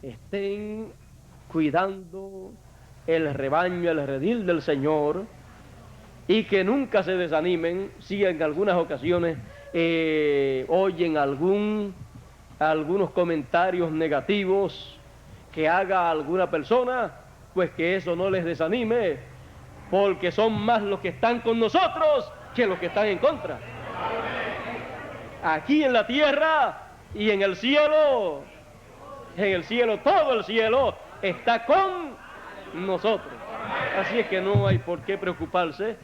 estén cuidando el rebaño, el redil del Señor, y que nunca se desanimen si en algunas ocasiones oyen algunos comentarios negativos que haga alguna persona, pues que eso no les desanime, porque son más los que están con nosotros que los que están en contra. Aquí en la tierra y en el cielo. En el cielo, todo el cielo está con nosotros. Así es que no hay por qué preocuparse.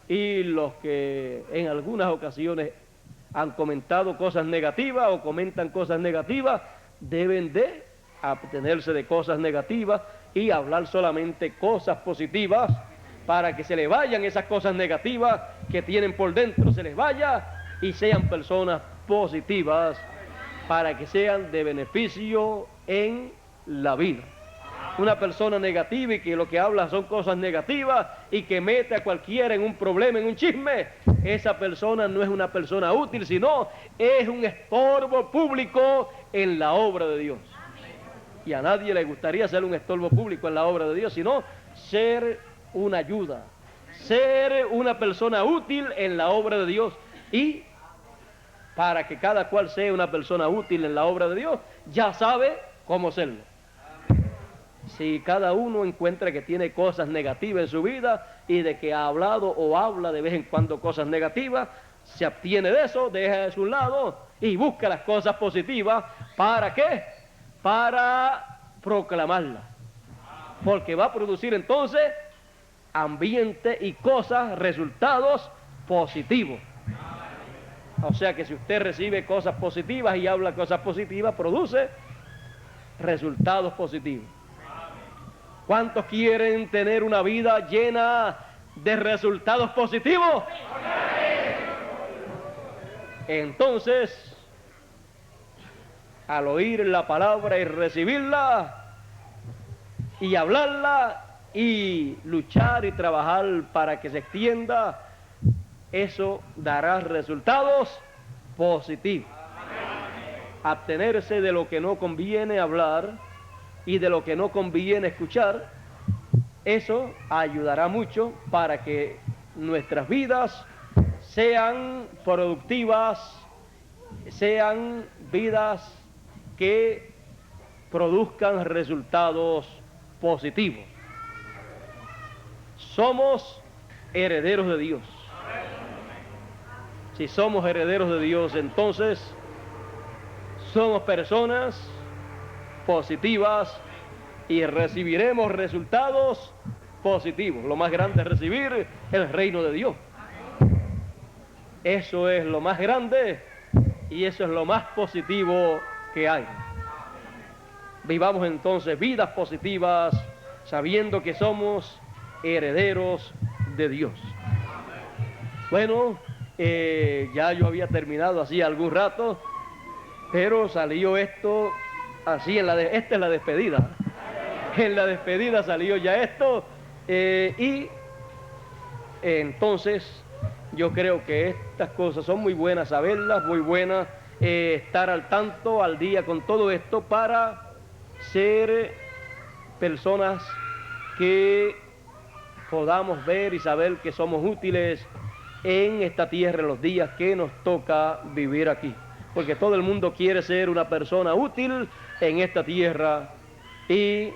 Y los que en algunas ocasiones han comentado cosas negativas o comentan cosas negativas, deben de abstenerse de cosas negativas y hablar solamente cosas positivas, para que se les vayan esas cosas negativas que tienen por dentro, se les vaya y sean personas positivas, para que sean de beneficio en la vida. Una persona negativa y que lo que habla son cosas negativas y que mete a cualquiera en un problema, en un chisme, esa persona no es una persona útil, sino es un estorbo público en la obra de Dios. Y a nadie le gustaría ser un estorbo público en la obra de Dios, sino ser una ayuda, ser una persona útil en la obra de Dios. Y para que cada cual sea una persona útil en la obra de Dios, ya sabe cómo serlo. Si cada uno encuentra que tiene cosas negativas en su vida y de que ha hablado o habla de vez en cuando cosas negativas, se abstiene de eso, deja de su lado y busca las cosas positivas. ¿Para qué? Para proclamarlas. Porque va a producir entonces ambiente y cosas, resultados positivos. O sea que si usted recibe cosas positivas y habla cosas positivas, produce resultados positivos. ¿Cuántos quieren tener una vida llena de resultados positivos? Entonces, al oír la palabra y recibirla y hablarla y luchar y trabajar para que se extienda, eso dará resultados positivos. Abstenerse de lo que no conviene hablar y de lo que no conviene escuchar, eso ayudará mucho para que nuestras vidas sean productivas, sean vidas que produzcan resultados positivos. Somos herederos de Dios. Si somos herederos de Dios, entonces somos personas positivas y recibiremos resultados positivos. Lo más grande es recibir el reino de Dios. Eso es lo más grande y eso es lo más positivo que hay. Vivamos entonces vidas positivas, sabiendo que somos herederos de Dios. Bueno, ya yo había terminado así algún rato, pero salió esto así, esta es la despedida. En la despedida salió ya esto, y entonces yo creo que estas cosas son muy buenas saberlas, muy buenas estar al tanto, al día con todo esto, para ser personas que podamos ver y saber que somos útiles en esta tierra en los días que nos toca vivir aquí. Porque todo el mundo quiere ser una persona útil en esta tierra y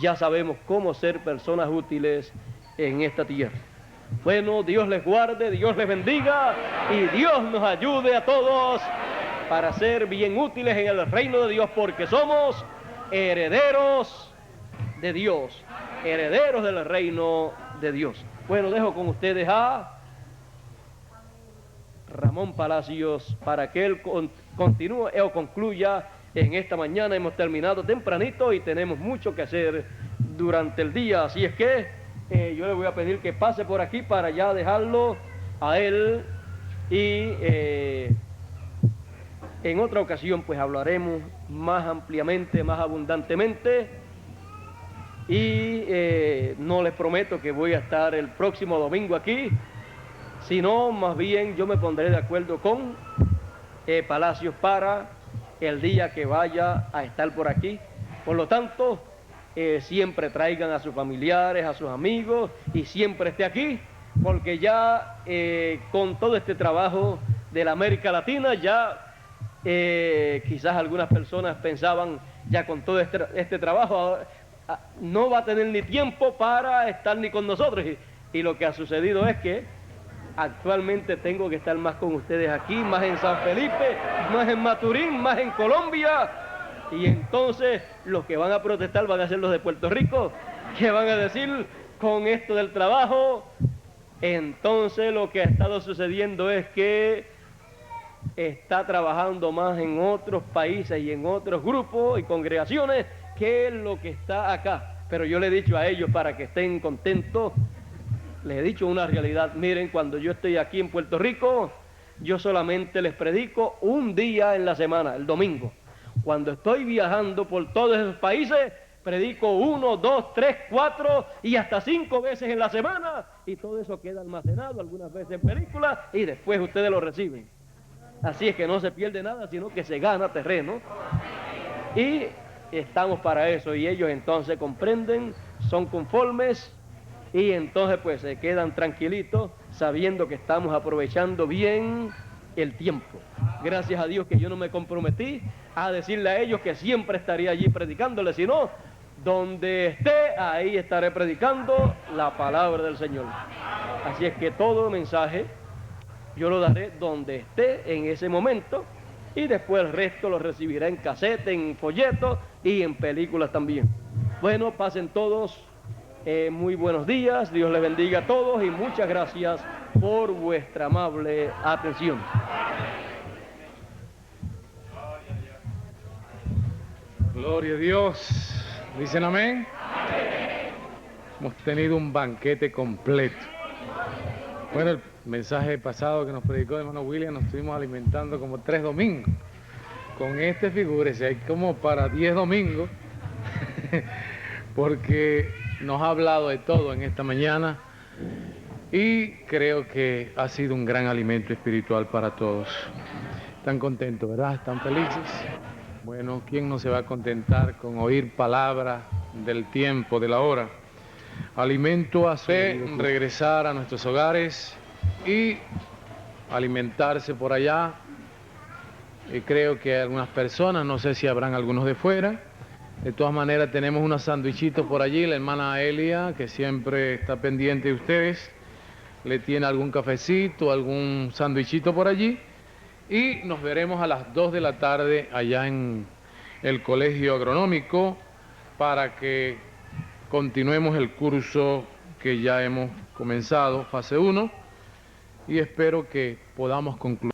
ya sabemos cómo ser personas útiles en esta tierra. Bueno, Dios les guarde, Dios les bendiga y Dios nos ayude a todos para ser bien útiles en el reino de Dios, porque somos herederos de Dios, herederos del reino de Dios. Bueno, dejo con ustedes a Ramón Palacios para que él continúe o concluya en esta mañana. Hemos terminado tempranito y tenemos mucho que hacer durante el día, así es que yo le voy a pedir que pase por aquí para ya dejarlo a él y en otra ocasión pues hablaremos más ampliamente, más abundantemente, y no les prometo que voy a estar el próximo domingo aquí, sino más bien yo me pondré de acuerdo con Palacios para el día que vaya a estar por aquí. Por lo tanto, siempre traigan a sus familiares, a sus amigos, y siempre esté aquí, porque ya con todo este trabajo de la América Latina, ya quizás algunas personas pensaban, ya con todo este trabajo, no va a tener ni tiempo para estar ni con nosotros, y lo que ha sucedido es que Actualmente tengo que estar más con ustedes aquí, más en San Felipe, más en Maturín, más en Colombia. Y entonces los que van a protestar van a ser los de Puerto Rico, que van a decir con esto del trabajo. Entonces lo que ha estado sucediendo es que está trabajando más en otros países y en otros grupos y congregaciones que lo que está acá. Pero yo le he dicho a ellos para que estén contentos, les he dicho una realidad. Miren, cuando yo estoy aquí en Puerto Rico, yo solamente les predico un día en la semana, el domingo. Cuando estoy viajando por todos esos países, predico 1, 2, 3, 4 y hasta 5 veces en la semana, y todo eso queda almacenado, algunas veces en películas, y después ustedes lo reciben. Así es que no se pierde nada, sino que se gana terreno. Y estamos para eso, y ellos entonces comprenden, son conformes, y entonces pues se quedan tranquilitos sabiendo que estamos aprovechando bien el tiempo. Gracias a Dios que yo no me comprometí a decirle a ellos que siempre estaría allí predicándoles, sino donde esté, ahí estaré predicando la palabra del Señor. Así es que todo mensaje yo lo daré donde esté en ese momento, y después el resto lo recibirá en casete, en folletos y en películas también. Bueno, pasen todos muy buenos días, Dios les bendiga a todos y muchas gracias por vuestra amable atención. Gloria a Dios. ¿Dicen amén? Hemos tenido un banquete completo. Bueno, el mensaje pasado que nos predicó el hermano William, nos estuvimos alimentando como 3 domingos. Con este, figúrese, hay como para 10 domingos, porque nos ha hablado de todo en esta mañana, y creo que ha sido un gran alimento espiritual para todos. ¿Están contentos, verdad? ¿Están felices? Bueno, ¿quién no se va a contentar con oír palabras del tiempo, de la hora? Alimento a regresar a nuestros hogares y alimentarse por allá. Creo que algunas personas, no sé si habrán algunos de fuera. De todas maneras, tenemos unos sandwichitos por allí. La hermana Elia, que siempre está pendiente de ustedes, le tiene algún cafecito, algún sandwichito por allí. Y nos veremos a las 2 de la tarde allá en el Colegio Agronómico para que continuemos el curso que ya hemos comenzado, fase 1, y espero que podamos concluir.